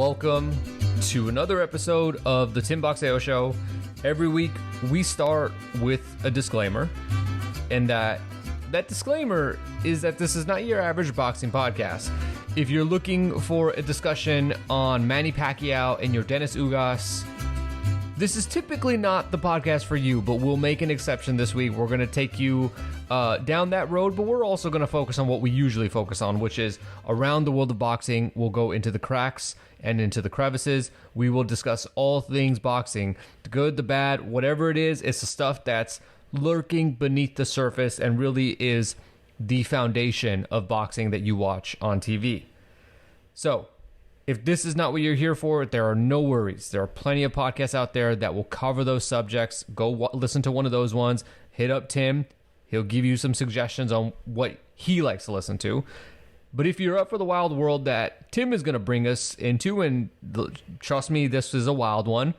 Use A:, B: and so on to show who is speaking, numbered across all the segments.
A: welcome to another episode of the Tim Boxeo Show. Every week we start with a disclaimer, and that disclaimer is that this is not your average boxing podcast. If you're looking for a discussion on Manny Pacquiao and Yordenis Ugas, this is typically not the podcast for you, but we'll make an exception this week. We're going to take you down that road, but we're also going to focus on what we usually focus on, which is around the world of boxing. We'll go into the cracks and into the crevices. We will discuss all things boxing, the good, the bad, whatever it is. It's the stuff that's lurking beneath the surface and really is the foundation of boxing that you watch on TV. So, if this is not what you're here for, there are no worries. There are plenty of podcasts out there that will cover those subjects. Go listen to one of those ones. Hit up Tim. He'll give you some suggestions on what he likes to listen to. But if you're up for the wild world that Tim is going to bring us into, and trust me, this is a wild one,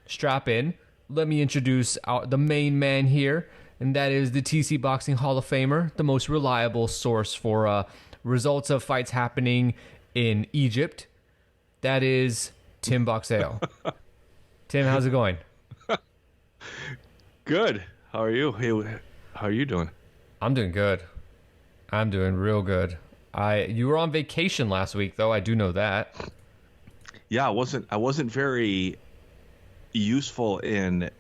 A: strap in. Let me introduce the main man here, and that is the TC Boxing Hall of Famer, the most reliable source for results of fights happening in Egypt. That is Tim Boxeo. Tim, how's it going?
B: Good. How are you? Hey, how are you doing?
A: I'm doing good. I'm doing real good. You were on vacation last week, though. I do know that.
B: Yeah, I wasn't very useful in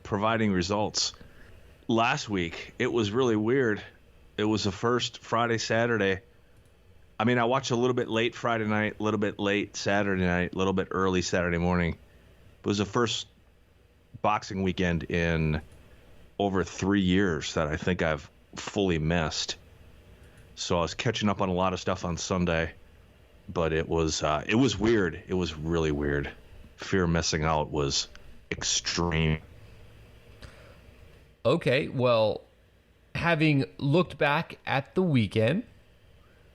B: providing results last week. It was really weird. It was the first Friday, Saturday. I mean, I watched a little bit late Friday night, a little bit late Saturday night, a little bit early Saturday morning. It was the first boxing weekend in over 3 years that I think I've fully missed. So I was catching up on a lot of stuff on Sunday, but it was weird. It was really weird. Fear of missing out was extreme.
A: Okay, well, having looked back at the weekend,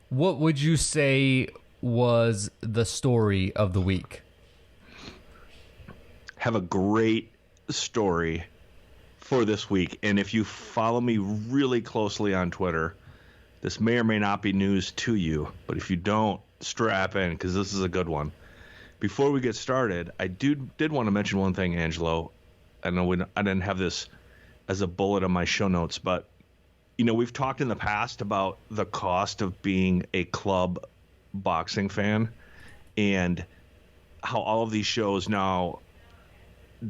A: what would you say was the story of the week?
B: Have a great story for this week. And if you follow me really closely on Twitter, this may or may not be news to you. But if you don't, strap in, because this is a good one. Before we get started, I did want to mention one thing, Angelo. I know I didn't have this as a bullet on my show notes, but you know, we've talked in the past about the cost of being a club boxing fan and how all of these shows now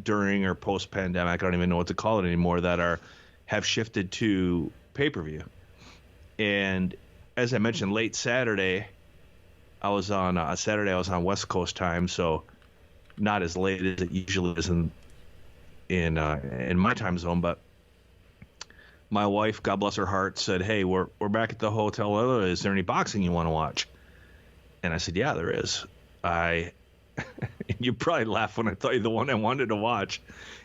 B: during or post-pandemic, I don't even know what to call it anymore, that have shifted to pay-per-view. And as I mentioned, late Saturday, I was on West Coast time, so not as late as it usually is in my time zone, but my wife, God bless her heart, said, "Hey, we're back at the hotel. Is there any boxing you want to watch?" And I said, "Yeah, there is." You probably laugh when I tell you the one I wanted to watch,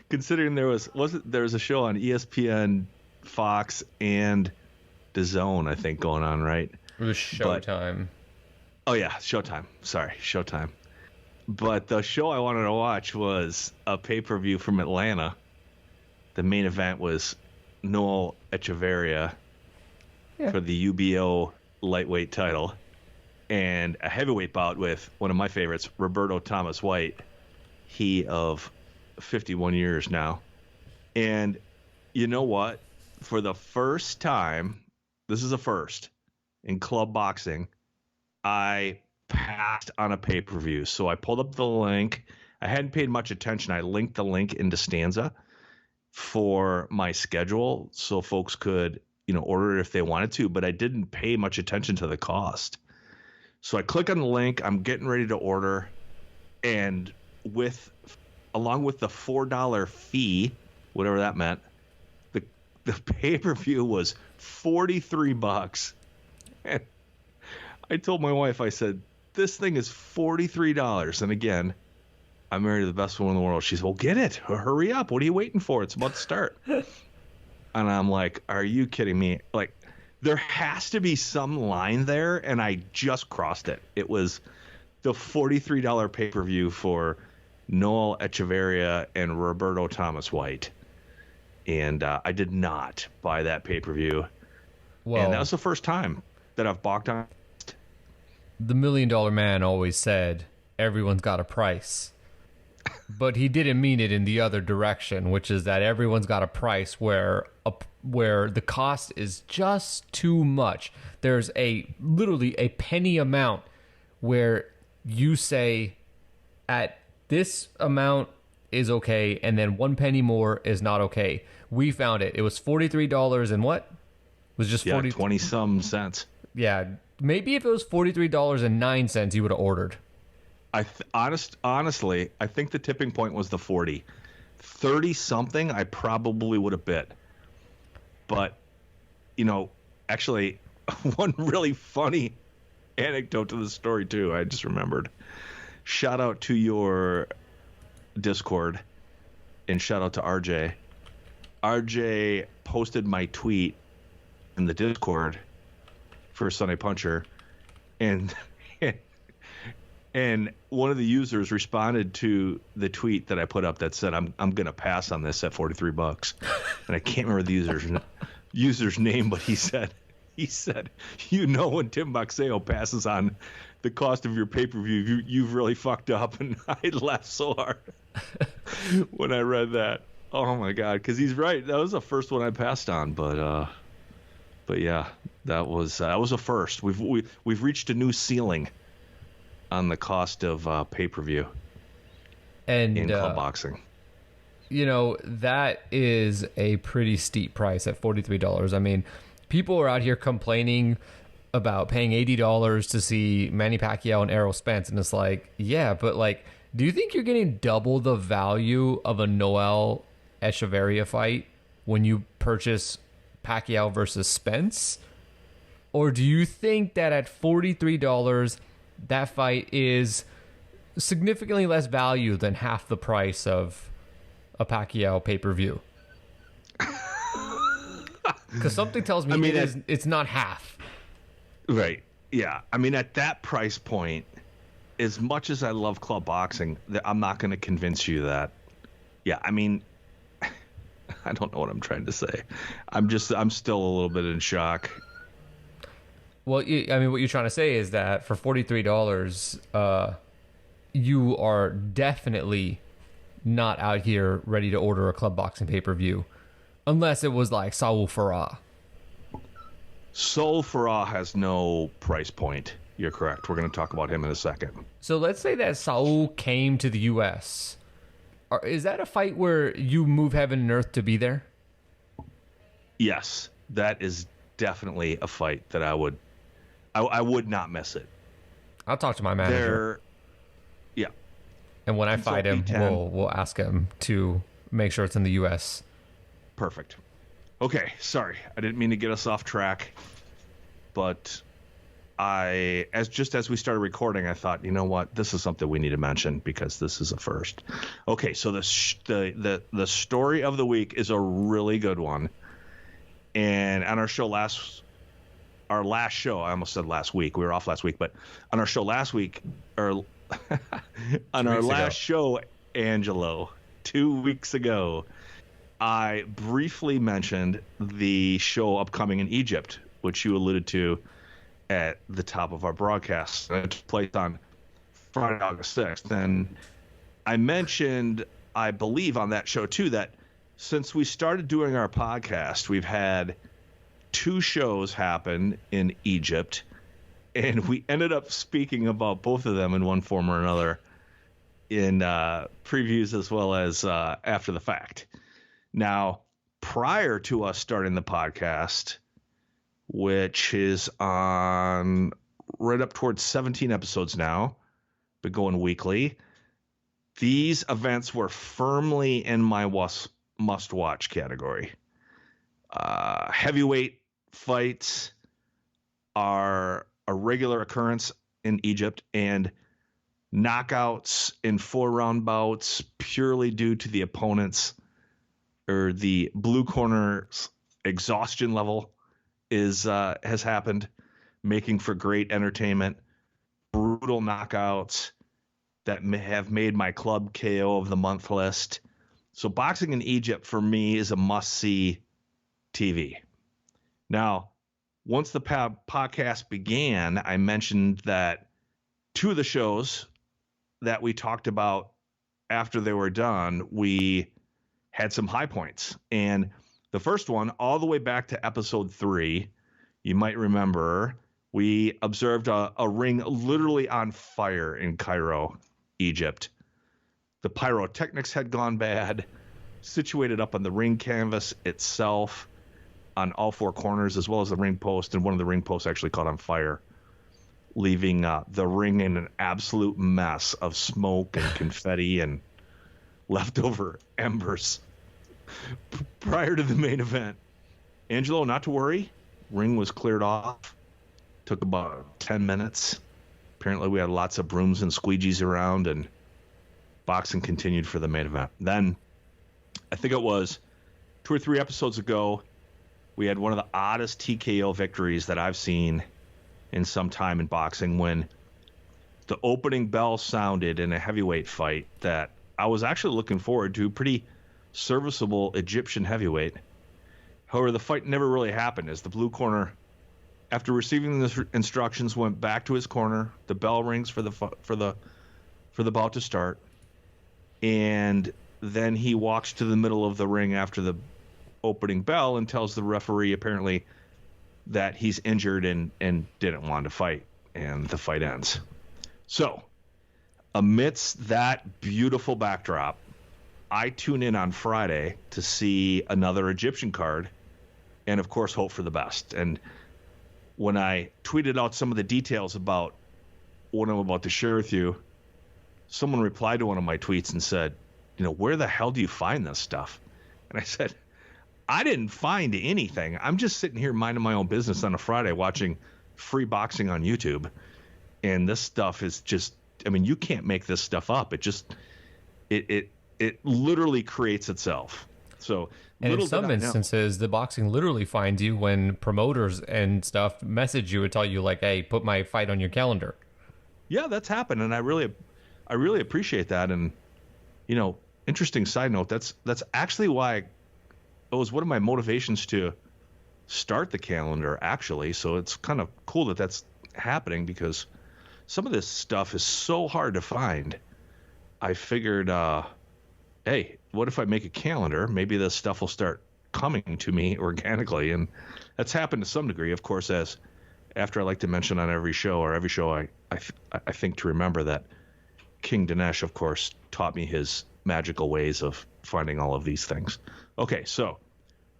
B: considering there was a show on ESPN, Fox, and DAZN, I think, going on, right?
A: It was Showtime.
B: Oh yeah, Showtime. Sorry, Showtime. But the show I wanted to watch was a pay-per-view from Atlanta. The main event was Noel Echeverria for the UBO lightweight title, and a heavyweight bout with one of my favorites, Roberto Thomas White. He of 51 years now. And you know what? For the first time, this is a first in club boxing, I passed on a pay-per-view. So I pulled up the link. I hadn't paid much attention. I linked the link into Stanza for my schedule so folks could, order it if they wanted to, but I didn't pay much attention to the cost. So I click on the link, I'm getting ready to order, and along with the $4 fee, whatever that meant, the pay-per-view was $43. And I told my wife, I said, "This thing is $43." And again, I'm married to the best woman in the world. She said, "Well, get it. Hurry up. What are you waiting for? It's about to start." And I'm like, "Are you kidding me?" Like, there has to be some line there, and I just crossed it. It was the $43 pay-per-view for Noel Echeverria and Roberto Thomas White. And I did not buy that pay-per-view. Well, and that was the first time that I've balked on.
A: The $1 Million Man always said, everyone's got a price. But he didn't mean it in the other direction, which is that everyone's got a price where the cost is just too much. There's literally a penny amount where you say at this amount is okay, and then 1 penny more is not okay. We found it. It was $43 and what? It was just
B: 20 some cents.
A: Yeah, maybe if it was $43.09, you would have ordered.
B: Honestly, I think the tipping point was the 40. 30 something, I probably would have bid. But, actually, one really funny anecdote to the story too. I just remembered. Shout out to your Discord, and shout out to RJ. RJ posted my tweet in the Discord for Sunday Puncher, and one of the users responded to the tweet that I put up that said, I'm gonna pass on this at $43, and I can't remember the user's name, but he said, when Tim Boxeo passes on the cost of your pay-per-view, you've really fucked up. And I laughed so hard when I read that. Oh my God, because he's right. That was the first one I passed on, but yeah, that was a first. We've reached a new ceiling on the cost of pay-per-view in club boxing.
A: That is a pretty steep price at $43. I mean, people are out here complaining about paying $80 to see Manny Pacquiao and Errol Spence, and it's like, yeah, but do you think you're getting double the value of a Noel Echeverria fight when you purchase Pacquiao versus Spence? Or do you think that at $43, that fight is significantly less value than half the price of a Pacquiao pay-per-view? Because something tells me it's not half.
B: Right. Yeah. I mean, at that price point, as much as I love club boxing, I'm not going to convince you that. Yeah. I mean, I don't know what I'm trying to say. I'm still a little bit in shock.
A: Well, what you're trying to say is that for $43, you are definitely not out here ready to order a club boxing pay-per-view, unless it was like Saul Farah.
B: Saul Farah has no price point. You're correct. We're going to talk about him in a second.
A: So let's say that Saul came to the U.S. Is that a fight where you move heaven and earth to be there?
B: Yes, that is definitely a fight that I would not miss it.
A: I'll talk to my manager.
B: Yeah.
A: And when I fight him, we'll ask him to make sure it's in the U.S.
B: Perfect. Okay, sorry. I didn't mean to get us off track, but as we started recording, I thought, you know what, this is something we need to mention because this is a first. Okay, so the story of the week is a really good one, and on our last show, I almost said last week. We were off last week, but on our show last week, or on our last show, Angelo, 2 weeks ago, I briefly mentioned the show upcoming in Egypt, which you alluded to at the top of our broadcast. It took place on Friday, August 6th. And I mentioned, I believe on that show too, that since we started doing our podcast, we've had 2 shows happen in Egypt, and we ended up speaking about both of them in one form or another in previews as well as after the fact. Now, prior to us starting the podcast, which is on right up towards 17 episodes now, but going weekly, these events were firmly in my must-watch category. Heavyweight fights are a regular occurrence in Egypt, and knockouts in 4-round bouts purely due to the opponent's or the blue corner's exhaustion level has happened, making for great entertainment. Brutal knockouts that have made my club KO of the month list. So boxing in Egypt for me is a must-see TV. Now, once the podcast began, I mentioned that 2 of the shows that we talked about after they were done, we had some high points. And the first one, all the way back to episode 3, you might remember, we observed a ring literally on fire in Cairo, Egypt. The pyrotechnics had gone bad, situated up on the ring canvas itself on all 4 corners, as well as the ring post, and one of the ring posts actually caught on fire, leaving the ring in an absolute mess of smoke and confetti and leftover embers. Prior to the main event, Angelo, not to worry, ring was cleared off. Took about 10 minutes. Apparently we had lots of brooms and squeegees around, and boxing continued for the main event. Then, I think it was 2 or 3 episodes ago, we had one of the oddest TKO victories that I've seen in some time in boxing, when the opening bell sounded in a heavyweight fight that I was actually looking forward to, pretty serviceable Egyptian heavyweight. However, the fight never really happened, as the blue corner, after receiving the instructions, went back to his corner. The bell rings for the bout to start, and then he walks to the middle of the ring after the opening bell and tells the referee apparently that he's injured and didn't want to fight, and the fight ends. So, amidst that beautiful backdrop, I tune in on Friday to see another Egyptian card, and of course hope for the best. And when I tweeted out some of the details about what I'm about to share with you, someone replied to one of my tweets and said, where the hell do you find this stuff? And I said, I didn't find anything. I'm just sitting here minding my own business on a Friday watching free boxing on YouTube. And this stuff is just, you can't make this stuff up. It literally creates itself. So,
A: and in some instances, the boxing literally finds you when promoters and stuff message you and tell you, like, hey, put my fight on your calendar.
B: Yeah, that's happened, and I really appreciate that. And interesting side note, that's actually why it was one of my motivations to start the calendar, actually. So it's kind of cool that that's happening, because some of this stuff is so hard to find. I figured, hey, what if I make a calendar? Maybe this stuff will start coming to me organically. And that's happened to some degree, of course, as after I like to mention on every show, I think to remember that King Dinesh, of course, taught me his magical ways of finding all of these things. Okay, so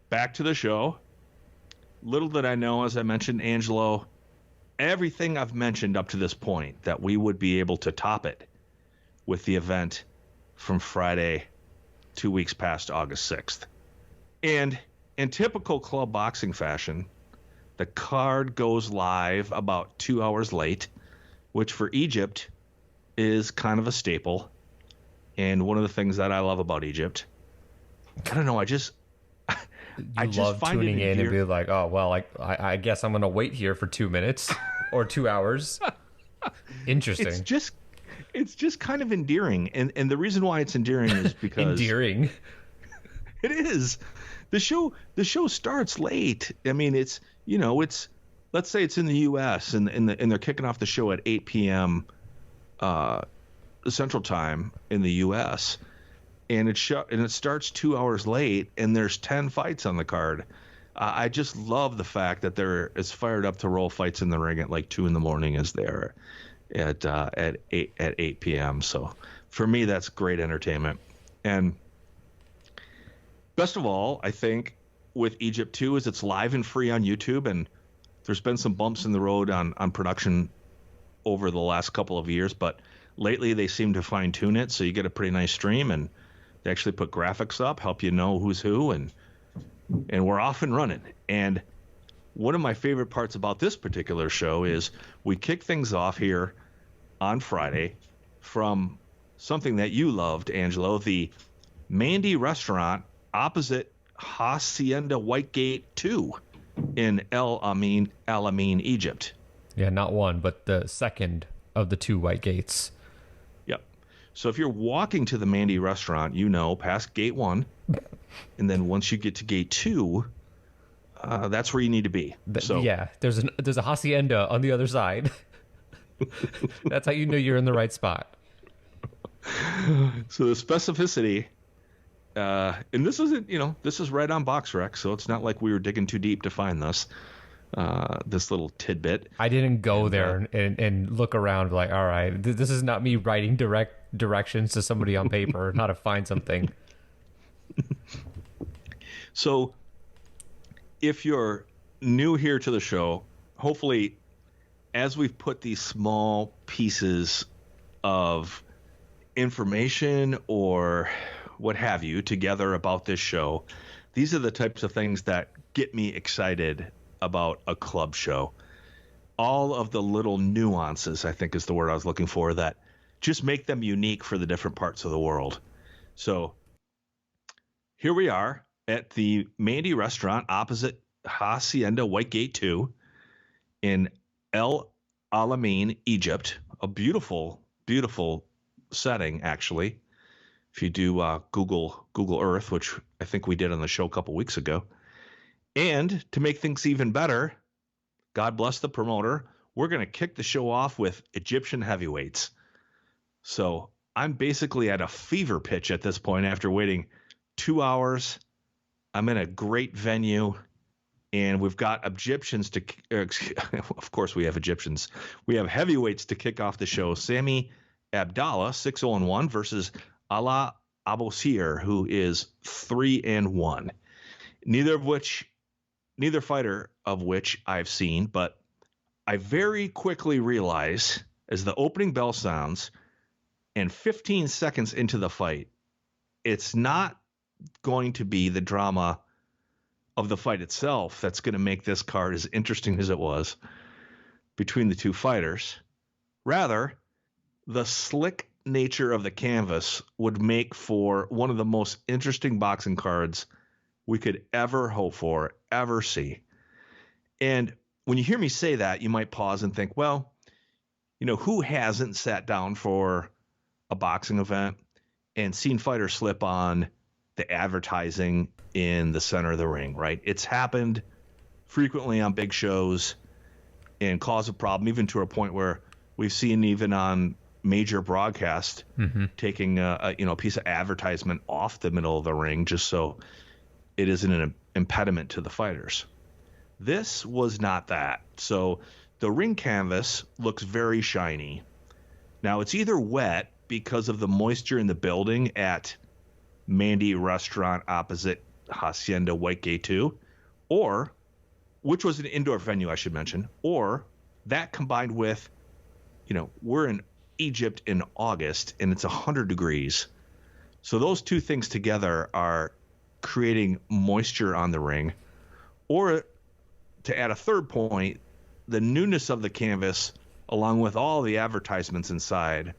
B: back to the show. Little did I know, as I mentioned, Angelo, everything I've mentioned up to this point, that we would be able to top it with the event from Friday, 2 weeks past August 6th. And in typical club boxing fashion, the card goes live about 2 hours late, which for Egypt is kind of a staple. And one of the things that I love about Egypt, I don't know, I just
A: love
B: find
A: tuning
B: it
A: in and be like, oh, well, I guess I'm going to wait here for 2 minutes or 2 hours. Interesting.
B: It's just kind of endearing. And the reason why it's endearing is because
A: endearing.
B: It is. The show starts late. It's let's say it's in the US and they're kicking off the show at 8 p.m. Central Time in the US, and it starts 2 hours late, and there's 10 fights on the card. I just love the fact that they're as fired up to roll fights in the ring at like 2 a.m. as they are at 8 p.m. So for me, that's great entertainment. And best of all, I think with Egypt too, is it's live and free on YouTube, and there's been some bumps in the road on production over the last couple of years, but lately they seem to fine tune it, so you get a pretty nice stream, and they actually put graphics up, help you know who's who, and we're off and running. And one of my favorite parts about this particular show is we kick things off here on Friday from something that you loved, Angelo, the Mandy restaurant opposite Hacienda Whitegate 2 in El Alamein, Egypt.
A: Yeah, not one, but the second of the 2 white gates.
B: Yep. So if you're walking to the Mandy restaurant, past gate 1, and then once you get to gate 2, that's where you need to be.
A: Yeah, there's a hacienda on the other side. That's how you know you're in the right spot.
B: So the specificity, and this isn't, this is right on BoxRec, so it's not like we were digging too deep to find this little tidbit.
A: I didn't go there and look around like, all right, this is not me writing directions to somebody on paper how to find something.
B: So if you're new here to the show, hopefully as we've put these small pieces of information or what have you together about this show, these are the types of things that get me excited about a club show. All of the little nuances, I think is the word I was looking for, that just make them unique for the different parts of the world. So here we are at the Mandy restaurant opposite Hacienda Whitegate 2 in El Alamein, Egypt. A beautiful, beautiful setting, actually. If you do Google Earth, which I think we did on the show a couple weeks ago. And to make things even better, God bless the promoter, we're going to kick the show off with Egyptian heavyweights. So I'm basically at a fever pitch at this point after waiting 2 hours. I'm in a great venue, and we've got Egyptians to of course we have Egyptians. We have heavyweights to kick off the show. Sami Abdallah, 6-0-1, versus Ala Abosir, who is 3-1. Neither fighter of which I've seen, but I very quickly realize as the opening bell sounds and 15 seconds into the fight, it's not going to be the drama of the fight itself that's going to make this card as interesting as it was between the two fighters. Rather, the slick nature of the canvas would make for one of the most interesting boxing cards we could ever hope for, ever see. And when you hear me say that, you might pause and think, well, who hasn't sat down for a boxing event and seen fighters slip on the advertising in the center of the ring, right? It's happened frequently on big shows and cause a problem, even to a point where we've seen even on major broadcast taking a piece of advertisement off the middle of the ring just so it isn't an impediment to the fighters. This was not that. So the ring canvas looks very shiny. Now it's either wet because of the moisture in the building at Mandy restaurant opposite Hacienda Whitegate 2, or, which was an indoor venue, I should mention, or that combined with, we're in Egypt in August and it's 100 degrees. So those two things together are creating moisture on the ring. Or to add a third point, the newness of the canvas along with all the advertisements inside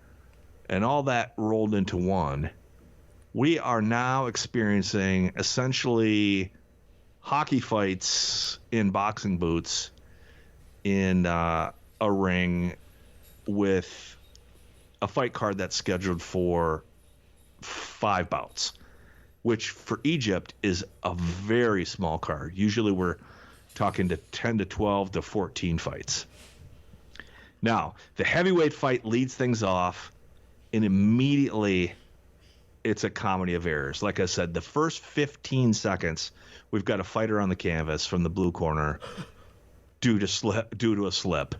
B: and all that rolled into one, we are now experiencing essentially hockey fights in boxing boots in a ring with a fight card that's scheduled for 5 bouts, which for Egypt is a very small card. Usually we're talking to 10 to 12 to 14 fights. Now, the heavyweight fight leads things off, and immediately it's a comedy of errors. Like I said, the first 15 seconds, we've got a fighter on the canvas from the blue corner due to a slip.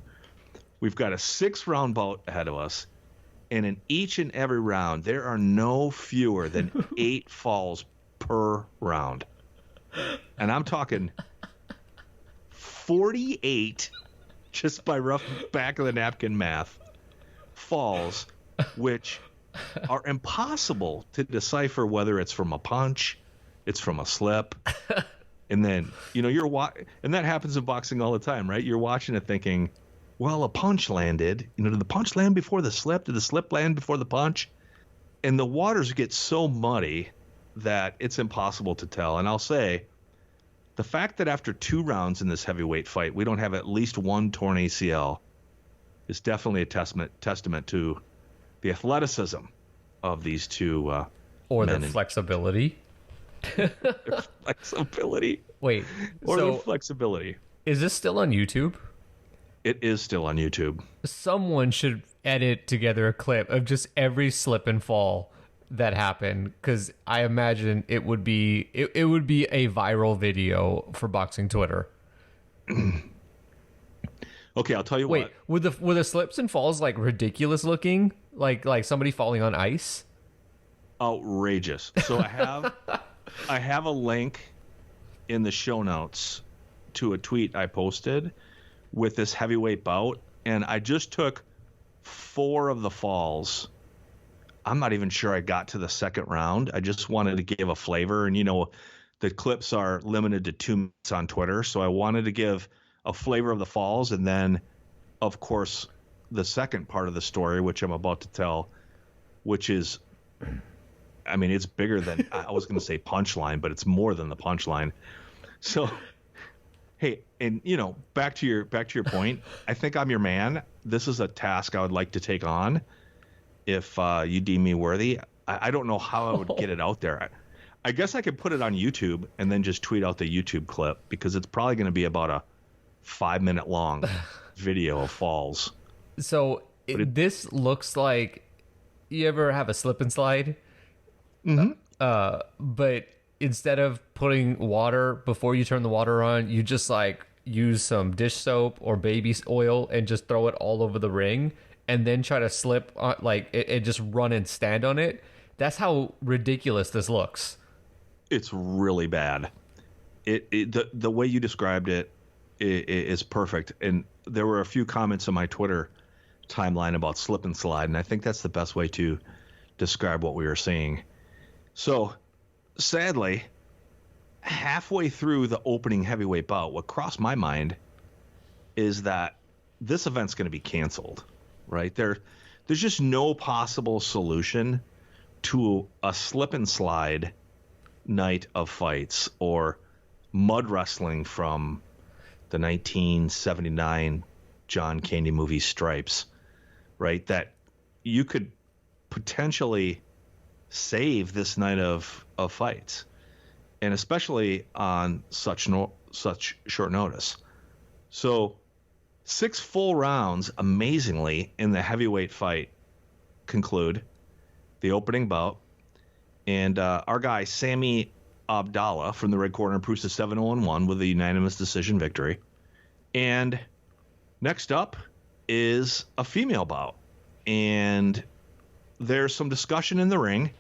B: We've got a 6-round bout ahead of us, and in each and every round, there are no fewer than 8 falls per round. And I'm talking 48, just by rough back of the napkin math, falls, which are impossible to decipher whether it's from a punch, it's from a slip. And then, and that happens in boxing all the time, right? You're watching it thinking, well, a punch landed. Did the punch land before the slip? Did the slip land before the punch? And the waters get so muddy that it's impossible to tell. And I'll say, the fact that after 2 rounds in this heavyweight fight, we don't have at least one torn ACL is definitely a testament to the athleticism of these two
A: or their flexibility.
B: Flexibility.
A: Wait.
B: Or their flexibility.
A: Is this still on YouTube?
B: It is still on YouTube.
A: Someone should edit together a clip of just every slip and fall that happened, because I imagine it would be a viral video for boxing Twitter.
B: Okay, I'll tell you
A: Wait,
B: what.
A: were the slips and falls like ridiculous looking, like somebody falling on ice?
B: Outrageous. So I have a link in the show notes to a tweet I posted with this heavyweight bout, and I just took 4 of the falls. I'm not even sure I got to the second round. I just wanted to give a flavor, and the clips are limited to 2 minutes on Twitter, so I wanted to give a flavor of the falls, and then, of course, the second part of the story, which I'm about to tell, which is, I mean, it's bigger than I was going to say punchline, but it's more than the punchline. So, hey, and back to your point. I think I'm your man. This is a task I would like to take on if you deem me worthy. I don't know how I would get it out there. I guess I could put it on YouTube and then just tweet out the YouTube clip, because it's probably going to be about a 5-minute long video of falls.
A: So this looks like, you ever have a slip and slide?
B: Mm-hmm.
A: But instead of putting water before you turn the water on, you just like use some dish soap or baby oil and just throw it all over the ring, and then try to slip on, like it just run and stand on it. That's how ridiculous this looks.
B: It's really bad. The way you described it is perfect. And there were a few comments on my Twitter timeline about slip and slide, and I think that's the best way to describe what we were seeing. So, sadly, halfway through the opening heavyweight bout, what crossed my mind is that this event's going to be canceled, right? There's just no possible solution to a slip and slide night of fights, or mud wrestling from the 1979 John Candy movie Stripes, right? That you could potentially save this night of fights, and especially on such short notice. So 6 full rounds, amazingly, in the heavyweight fight conclude the opening bout, and our guy Sami Abdallah from the red corner improves to 7-0-1 with a unanimous decision victory. And next up is a female bout, and there's some discussion in the ring.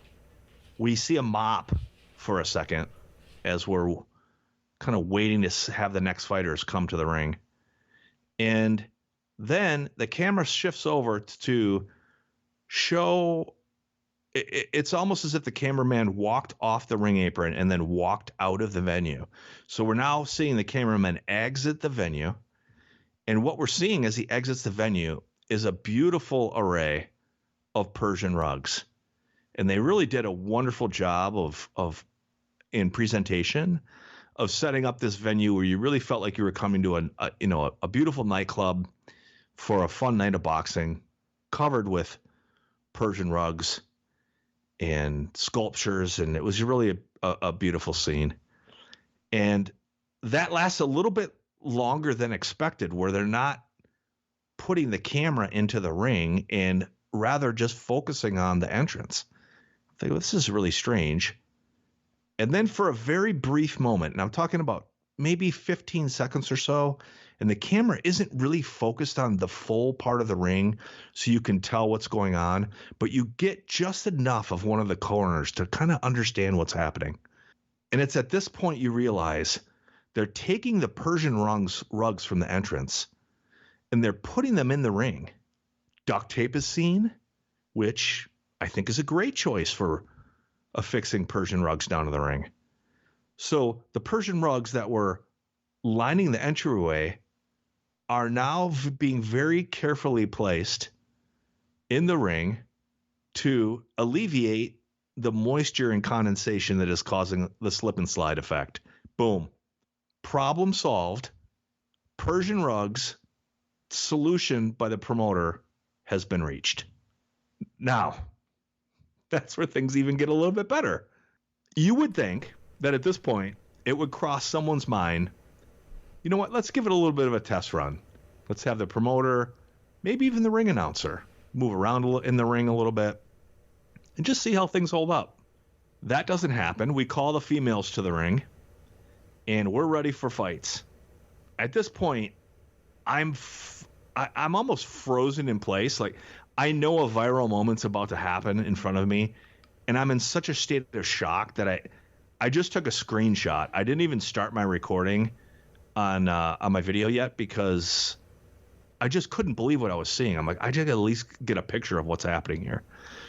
B: We see a mop for a second as we're kind of waiting to have the next fighters come to the ring. And then the camera shifts over to show, it's almost as if the cameraman walked off the ring apron and then walked out of the venue. So we're now seeing the cameraman exit the venue. And what we're seeing as he exits the venue is a beautiful array of Persian rugs. And they really did a wonderful job of in presentation of setting up this venue where you really felt like you were coming to a beautiful nightclub for a fun night of boxing, covered with Persian rugs and sculptures, and it was really a beautiful scene. And that lasts a little bit longer than expected, where they're not putting the camera into the ring and rather just focusing on the entrance. I think this is really strange. And then for a very brief moment, and I'm talking about maybe 15 seconds or so, and the camera isn't really focused on the full part of the ring so you can tell what's going on, but you get just enough of one of the corners to kind of understand what's happening. And it's at this point you realize they're taking the Persian rugs from the entrance and they're putting them in the ring. Duct tape is seen, which I think is a great choice for affixing Persian rugs down to the ring. So the Persian rugs that were lining the entryway are now being very carefully placed in the ring to alleviate the moisture and condensation that is causing the slip and slide effect. Boom. Problem solved. Persian rugs, solution by the promoter has been reached. Now, that's where things even get a little bit better. You would think that at this point, it would cross someone's mind, you know what, let's give it a little bit of a test run. Let's have the promoter, maybe even the ring announcer, move around in the ring a little bit, and just see how things hold up. That doesn't happen. We call the females to the ring, and we're ready for fights. At this point, I'm almost frozen in place. Like, I know a viral moment's about to happen in front of me, and I'm in such a state of shock that I just took a screenshot. I didn't even start my recording on my video yet because I just couldn't believe what I was seeing. I'm like, I just got to at least get a picture of what's happening here.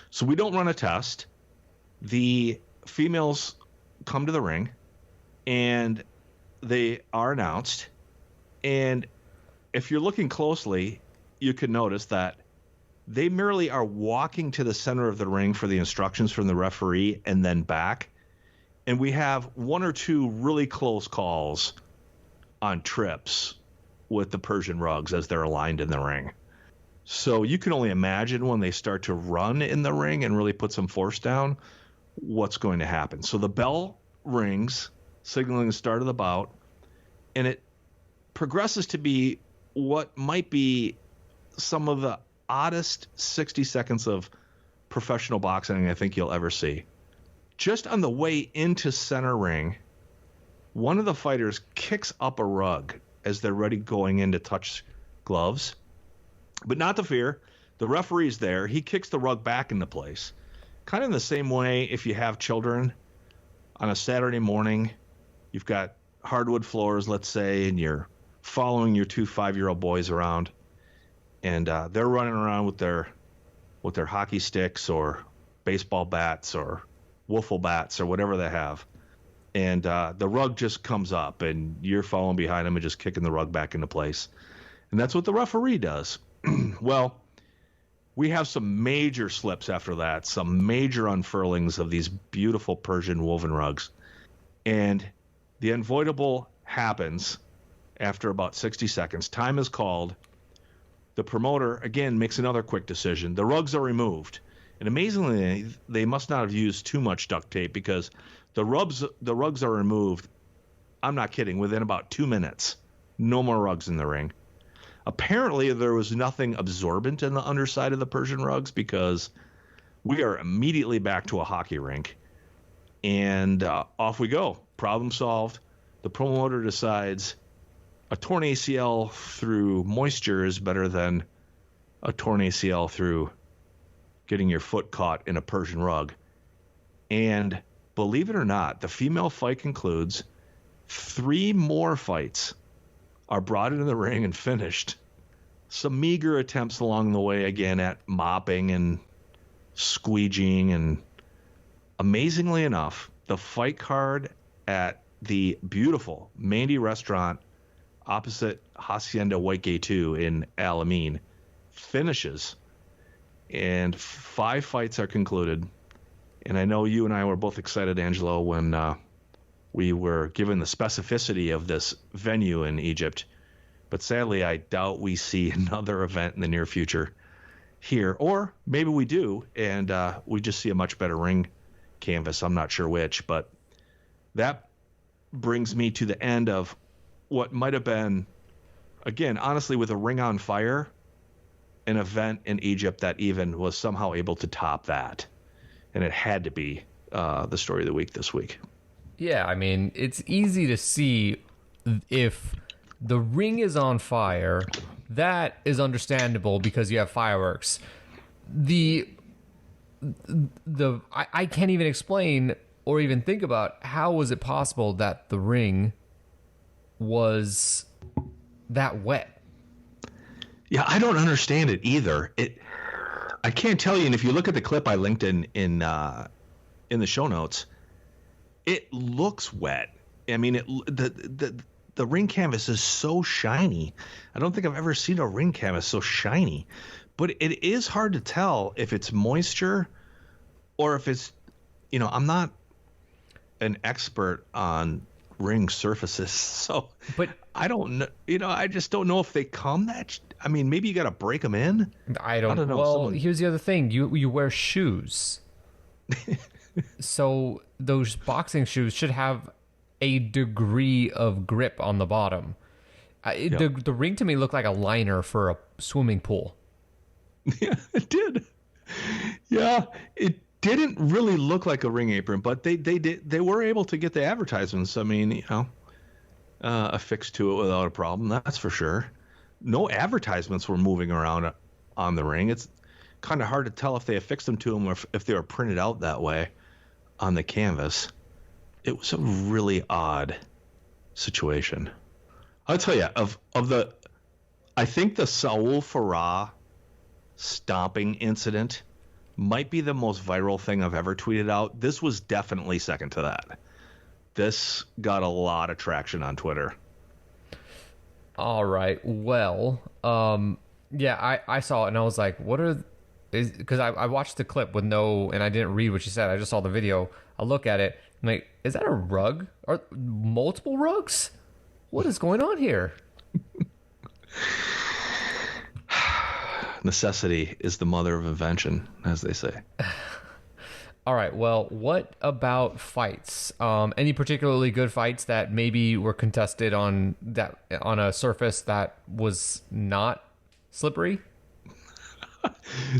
B: So we don't run a test. The females come to the ring, and they are announced. And if you're looking closely, you can notice that they merely are walking to the center of the ring for the instructions from the referee and then back. And we have one or two really close calls on trips with the Persian rugs as they're aligned in the ring. So you can only imagine when they start to run in the ring and really put some force down, what's going to happen. So the bell rings, signaling the start of the bout, and it progresses to be what might be some of the oddest 60 seconds of professional boxing I think you'll ever see. Just on the way into center ring, one of the fighters kicks up a rug as they're ready going in to touch gloves. But not to fear, the referee's there. He kicks the rug back into place. Kind of in the same way if you have children on a Saturday morning, you've got hardwood floors, let's say, and you're following your 2 5-year-old boys around, and they're running around with their hockey sticks or baseball bats or wiffle bats or whatever they have. And the rug just comes up, and you're following behind them and just kicking the rug back into place. And that's what the referee does. Well, we have some major slips after that, some major unfurlings of these beautiful Persian woven rugs. And the unavoidable happens after about 60 seconds. Time is called. The promoter, again, makes another quick decision. The rugs are removed. And amazingly, they must not have used too much duct tape because the rugs are removed, I'm not kidding, within about 2 minutes. No more rugs in the ring. Apparently, there was nothing absorbent in the underside of the Persian rugs because we are immediately back to a hockey rink. And off we go. Problem solved. The promoter decides a torn ACL through moisture is better than a torn ACL through getting your foot caught in a Persian rug. And believe it or not, the female fight concludes. 3 more fights are brought into the ring and finished. Some meager attempts along the way again at mopping and squeegeeing. And amazingly enough, the fight card at the beautiful Mandy restaurant opposite Hacienda Waike 2 in Alameen finishes. And 5 fights are concluded. And I know you and I were both excited, Angelo, when we were given the specificity of this venue in Egypt. But sadly, I doubt we see another event in the near future here. Or maybe we do, and we just see a much better ring canvas. I'm not sure which. But that brings me to the end of what might have been, again, honestly, with a ring on fire, an event in Egypt that even was somehow able to top that. And it had to be the story of the week this week.
A: Yeah, I mean, it's easy to see if the ring is on fire. That is understandable because you have fireworks. I can't even explain or even think about how was it possible that the ring was that wet.
B: Yeah, I don't understand it either. I can't tell you, and if you look at the clip I linked in the show notes, it looks wet. I mean, the ring canvas is so shiny. I don't think I've ever seen a ring canvas so shiny. But it is hard to tell if it's moisture or if it's, I'm not an expert on ring surfaces, so
A: but
B: I don't know. I just don't know if they come that. I mean, maybe you got to break them in.
A: I don't know. Well, here's the other thing: you wear shoes, so those boxing shoes should have a degree of grip on the bottom. The ring to me looked like a liner for a swimming pool.
B: Yeah, it did. Yeah, it didn't really look like a ring apron, but they were able to get the advertisements. I mean, affixed to it without a problem. That's for sure. No advertisements were moving around on the ring. It's kind of hard to tell if they affixed them to them or if they were printed out that way on the canvas. It was a really odd situation. I'll tell you, I think the Saul Farah stomping incident might be the most viral thing I've ever tweeted out. This was definitely second to that. This got a lot of traction on Twitter.
A: All right. Well, yeah, I saw it and I was like, because I watched the clip with and I didn't read what she said. I just saw the video. I look at it. I'm like, is that a rug? Or multiple rugs? What is going on here?
B: Necessity is the mother of invention, as they say.
A: All right. Well, what about fights? Any particularly good fights that maybe were contested on a surface that was not slippery?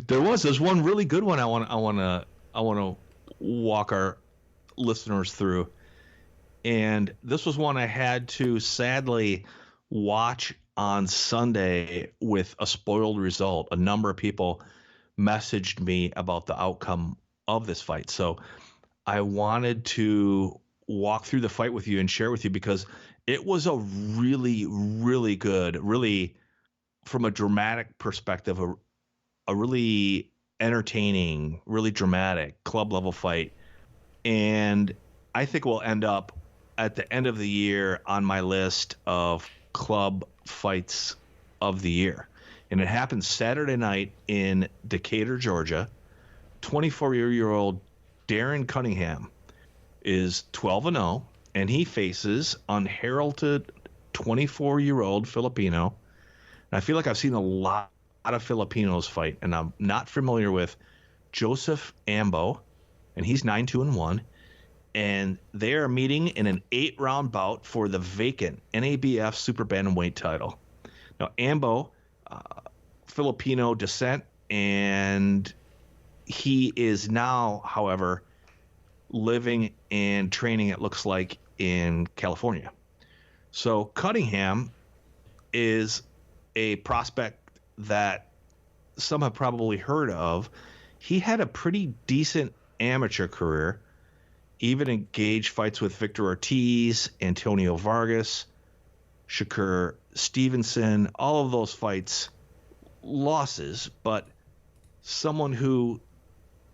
B: There's one really good one I want to walk our listeners through, and this was one I had to sadly watch on Sunday with a spoiled result. A number of people messaged me about the outcome of this fight, so I wanted to walk through the fight with you and share with you because it was a really, really good, really from a dramatic perspective, a really entertaining, really dramatic club level fight. And I think we'll end up at the end of the year on my list of club fights of the year. And it happened Saturday night in Decatur, Georgia. 24-year-old Darren Cunningham is 12-0, and he faces unheralded 24-year-old Filipino. And I feel like I've seen a lot of Filipinos fight, and I'm not familiar with Joseph Ambo, and he's 9-2-1, and they are meeting in an 8-round bout for the vacant NABF super bantamweight title. Now, Ambo, Filipino descent, and he is now, however, living and training, it looks like, in California. So Cunningham is a prospect that some have probably heard of. He had a pretty decent amateur career, even engaged fights with Victor Ortiz, Antonio Vargas, Shakur Stevenson, all of those fights losses, but someone who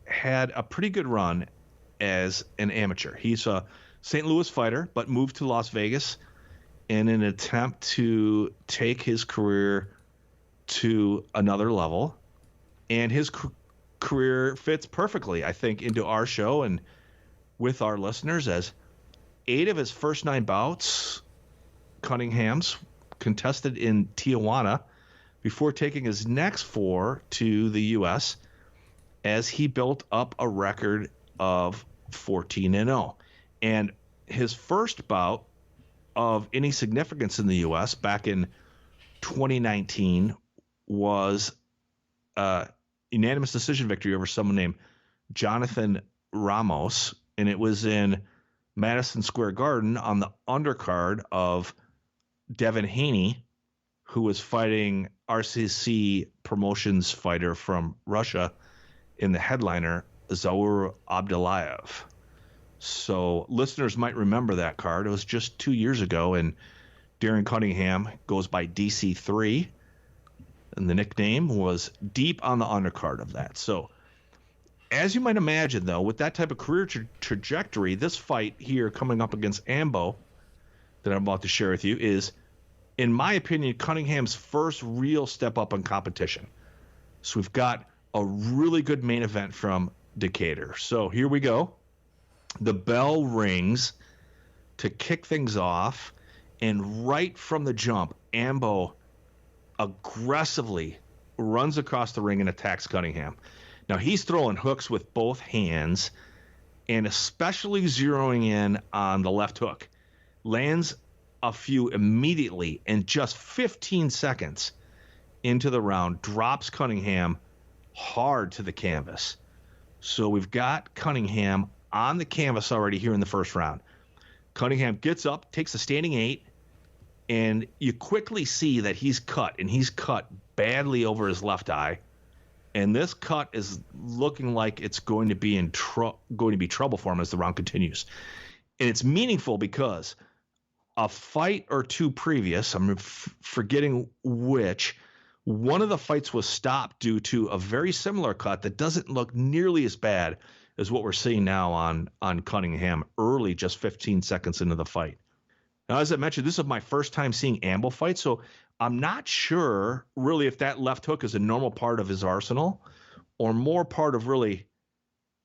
B: had a pretty good run as an amateur. He's a St. Louis fighter, but moved to Las Vegas in an attempt to take his career to another level. And his career fits perfectly, I think, into our show and with our listeners, as 8 of his first 9 bouts, Cunningham's, contested in Tijuana before taking his next 4 to the U.S. as he built up a record of 14-0. And his first bout of any significance in the U.S. back in 2019 was a unanimous decision victory over someone named Jonathan Ramos, and it was in Madison Square Garden on the undercard of Devin Haney, who was fighting RCC Promotions fighter from Russia in the headliner, Zaur Abdullayev. So listeners might remember that card. It was just 2 years ago, and Darren Cunningham goes by DC3, and the nickname was deep on the undercard of that. So as you might imagine, though, with that type of career trajectory, this fight here coming up against Ambo that I'm about to share with you is, in my opinion, Cunningham's first real step up in competition. So we've got a really good main event from Decatur. So here we go. The bell rings to kick things off, and right from the jump, Ambo aggressively runs across the ring and attacks Cunningham. Now, he's throwing hooks with both hands and especially zeroing in on the left hook. Lands a few immediately, and just 15 seconds into the round, drops Cunningham hard to the canvas. So we've got Cunningham on the canvas already here in the first round. Cunningham gets up, takes a standing 8, and you quickly see that he's cut, and he's cut badly over his left eye. And this cut is looking like it's going to be trouble for him as the round continues. And it's meaningful because a fight or two previous, I'm forgetting which, one of the fights was stopped due to a very similar cut that doesn't look nearly as bad as what we're seeing now on Cunningham early, just 15 seconds into the fight. Now, as I mentioned, this is my first time seeing Ambo fight, so I'm not sure really if that left hook is a normal part of his arsenal or more part of really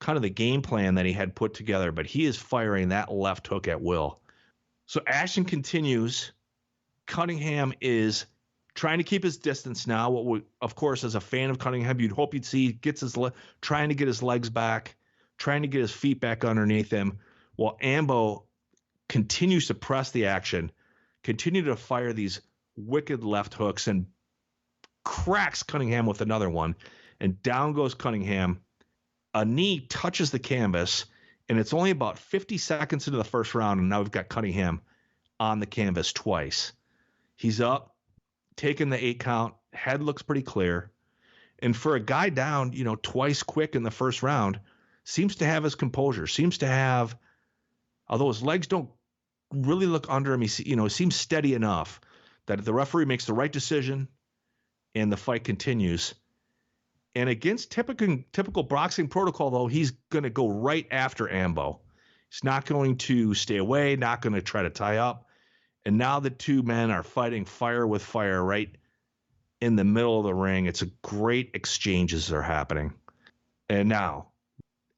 B: kind of the game plan that he had put together, but he is firing that left hook at will. So action continues. Cunningham is trying to keep his distance now. What we, of course, as a fan of Cunningham, you'd hope you'd see trying to get his legs back, trying to get his feet back underneath him, while Ambo continues to press the action, continue to fire these wicked left hooks, and cracks Cunningham with another one. And down goes Cunningham. A knee touches the canvas, and it's only about 50 seconds into the first round, and now we've got Cunningham on the canvas twice. He's up, taking the 8 count. Head looks pretty clear. And for a guy down, twice quick in the first round, seems to have his composure, seems to have, although his legs don't really look under him, he seems steady enough that the referee makes the right decision and the fight continues. And against typical boxing protocol, though, he's going to go right after Ambo. He's not going to stay away, not going to try to tie up. And now the two men are fighting fire with fire right in the middle of the ring. It's a great exchanges are happening. And now,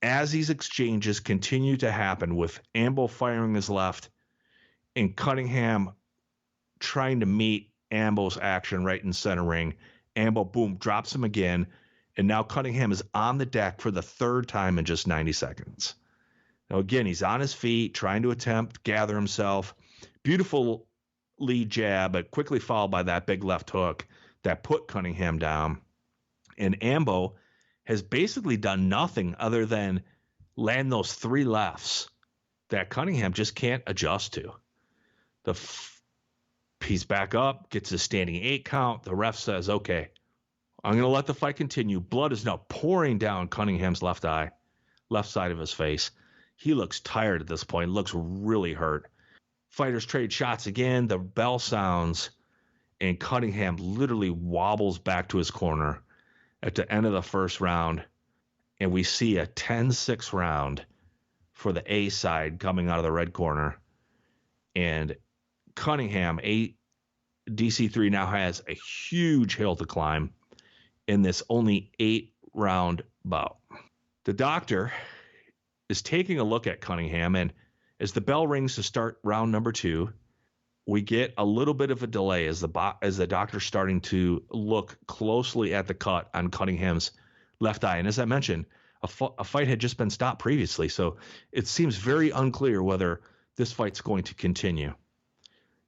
B: as these exchanges continue to happen with Ambo firing his left and Cunningham trying to meet Ambo's action right in center ring, Ambo, boom, drops him again. And now Cunningham is on the deck for the third time in just 90 seconds. Now, again, he's on his feet, trying to gather himself. Beautiful lead jab, but quickly followed by that big left hook that put Cunningham down. And Ambo has basically done nothing other than land those 3 lefts that Cunningham just can't adjust to. He's back up, gets a standing 8 count. The ref says, okay, I'm going to let the fight continue. Blood is now pouring down Cunningham's left side of his face. He looks tired at this point, looks really hurt. Fighters trade shots again. The bell sounds, and Cunningham literally wobbles back to his corner at the end of the first round. And we see a 10-6 round for the A side coming out of the red corner. And Cunningham, DC3 now has a huge hill to climb in this only 8-round bout. The doctor is taking a look at Cunningham, and as the bell rings to start round number 2, we get a little bit of a delay as the doctor's starting to look closely at the cut on Cunningham's left eye. And as I mentioned, a fight had just been stopped previously, so it seems very unclear whether this fight's going to continue.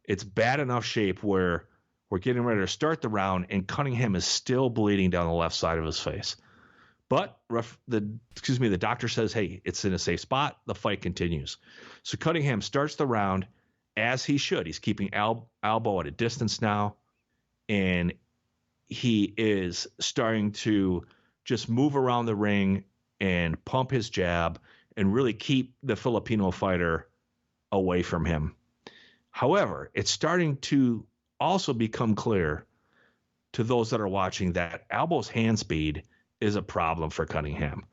B: It's bad enough shape where we're getting ready to start the round, and Cunningham is still bleeding down the left side of his face. But the doctor says, hey, it's in a safe spot. The fight continues. So Cunningham starts the round as he should. He's keeping elbow at a distance now, and he is starting to just move around the ring and pump his jab and really keep the Filipino fighter away from him. However, it's starting to also become clear to those that are watching that Albo's hand speed is a problem for Cunningham.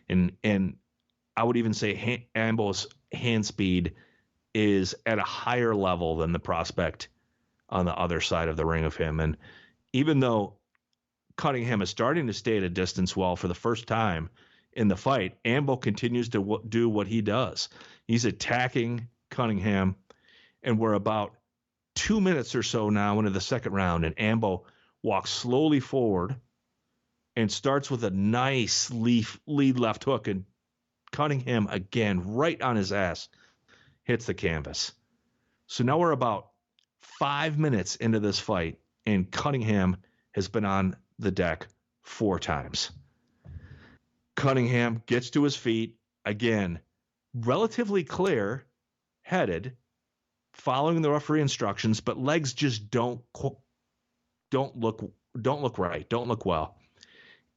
B: And I would even say Albo's hand speed is at a higher level than the prospect on the other side of the ring of him. And even though Cunningham is starting to stay at a distance well for the first time in the fight, Ambo continues to do what he does. He's attacking Cunningham, and we're about 2 minutes or so now into the second round, and Ambo walks slowly forward and starts with a nice lead left hook, and Cunningham, again, right on his ass, hits the canvas. So now we're about 5 minutes into this fight, and Cunningham has been on the deck 4 times. Cunningham gets to his feet again, relatively clear-headed, following the referee instructions, but legs just don't look right, don't look well.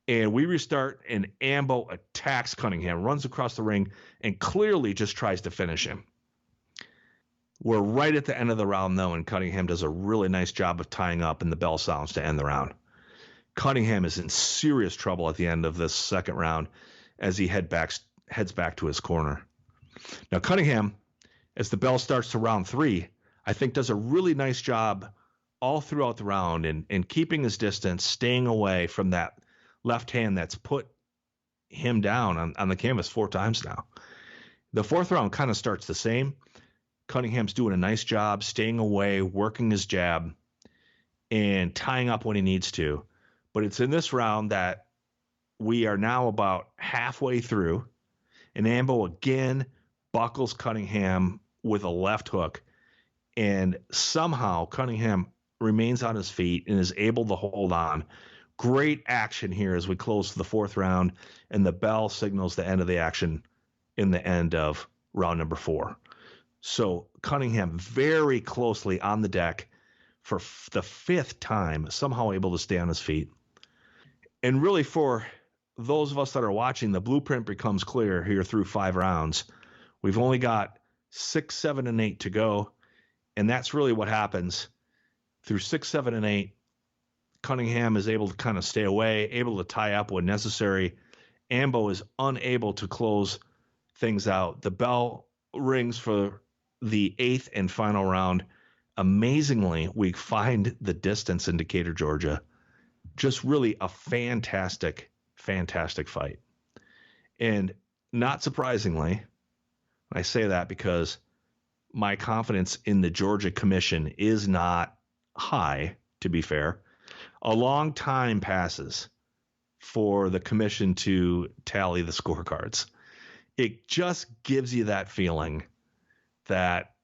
B: And we restart, and Ambo attacks Cunningham, runs across the ring, and clearly just tries to finish him. We're right at the end of the round, though, and Cunningham does a really nice job of tying up, and the bell sounds to end the round. Cunningham is in serious trouble at the end of this second round as he heads back to his corner. Now, Cunningham, as the bell starts to round 3, I think does a really nice job all throughout the round in keeping his distance, staying away from that left hand that's put him down on the canvas 4 times now. The 4th round kind of starts the same. Cunningham's doing a nice job staying away, working his jab, and tying up when he needs to. But it's in this round that we are now about halfway through, and Ambo again buckles Cunningham with a left hook, and somehow Cunningham remains on his feet and is able to hold on. Great action here as we close to the 4th round, and the bell signals the end of the action in the end of round number 4. So Cunningham very closely on the deck for the 5th time, somehow able to stay on his feet. And really, for those of us that are watching, the blueprint becomes clear here through 5 rounds. We've only got 6, 7, and 8 to go, and that's really what happens. Through 6, 7, and 8, Cunningham is able to kind of stay away, able to tie up when necessary. Ambo is unable to close things out. The bell rings for the 8th and final round. Amazingly, we find the distance in Decatur, Georgia. Just really a fantastic, fantastic fight. And not surprisingly, I say that because my confidence in the Georgia Commission is not high, to be fair. A long time passes for the commission to tally the scorecards. It just gives you that feeling that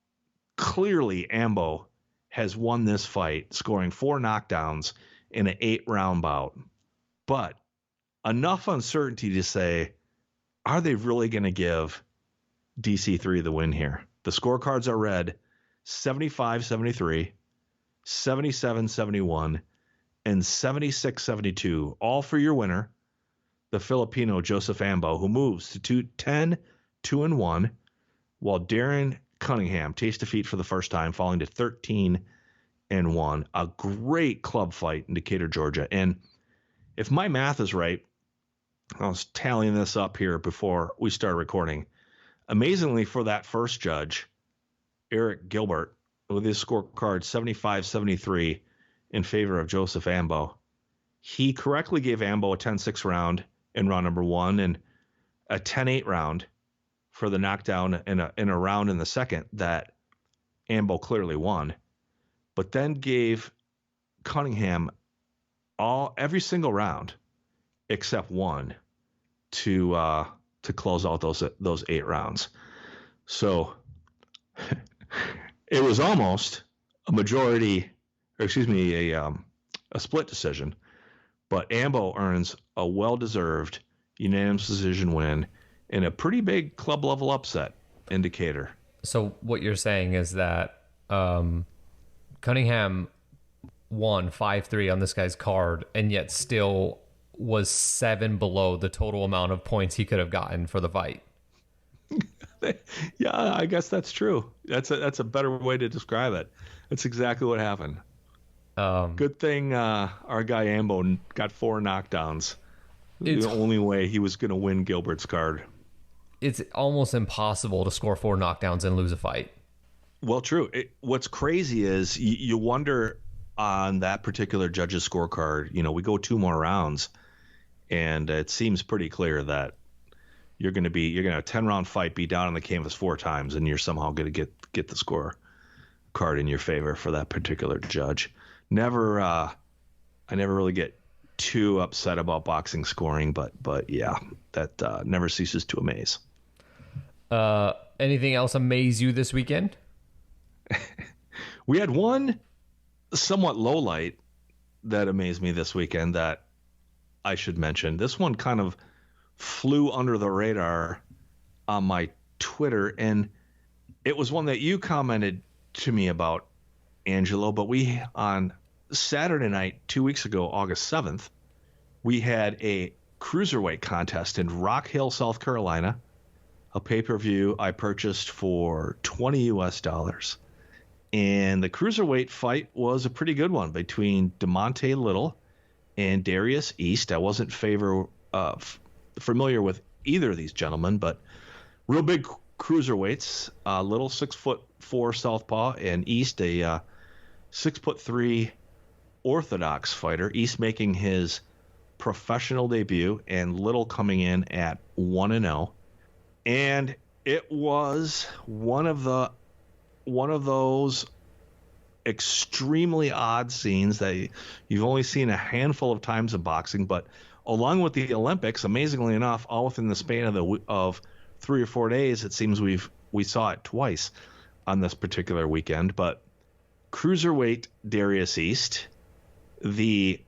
B: clearly Ambo has won this fight, scoring 4 knockdowns in an 8-round bout. But enough uncertainty to say, are they really going to give DC3 the win here? The scorecards are read 75-73, 77-71, and 76-72, all for your winner, the Filipino Joseph Ambo, who moves to 10-2-1, while Darren Cunningham takes defeat for the first time, falling to 13-1. A great club fight in Decatur, Georgia. And if my math is right, I was tallying this up here before we started recording. Amazingly, for that first judge, Eric Gilbert, with his scorecard 75-73 in favor of Joseph Ambo, he correctly gave Ambo a 10-6 round in round number 1 and a 10-8 round for the knockdown in a round in the second that Ambo clearly won, but then gave Cunningham every single round except one to close out those 8 rounds. So it was almost a majority, or excuse me, a split decision, but Ambo earns a well-deserved unanimous decision win in a pretty big club level upset in Decatur.
A: So what you're saying is that Cunningham won 5-3 on this guy's card, and yet still was 7 below the total amount of points he could have gotten for the fight.
B: Yeah, I guess that's true. That's a better way to describe it. That's exactly what happened. Good thing our guy Ambo got 4 knockdowns. The only way he was going to win Gilbert's card.
A: It's almost impossible to score 4 knockdowns and lose a fight.
B: Well, true. What's crazy is you wonder on that particular judge's scorecard, we go 2 more rounds, and it seems pretty clear that you're going to have a 10-round fight, be down on the canvas 4 times, and you're somehow going to get the score card in your favor for that particular judge. I never really get too upset about boxing scoring, but yeah, that never ceases to amaze.
A: Anything else amaze you this weekend?
B: We had one somewhat low light that amazed me this weekend that I should mention. This one kind of flew under the radar on my Twitter, and it was one that you commented to me about, Angelo. But we, on Saturday night 2 weeks ago, August 7th, we had a cruiserweight contest in Rock Hill, South Carolina, a pay-per-view I purchased for $20 US. And the cruiserweight fight was a pretty good one between Demonte Little and Darius East. I wasn't familiar with either of these gentlemen, but real big cruiserweights. Little 6'4" southpaw, and East a 6'3" orthodox fighter. East making his professional debut, and Little coming in at 1-0. And it was one of those extremely odd scenes that you've only seen a handful of times in boxing, but along with the Olympics, amazingly enough, all within the span of 3 or 4 days, it seems we saw it twice on this particular weekend. But cruiserweight Darius East, the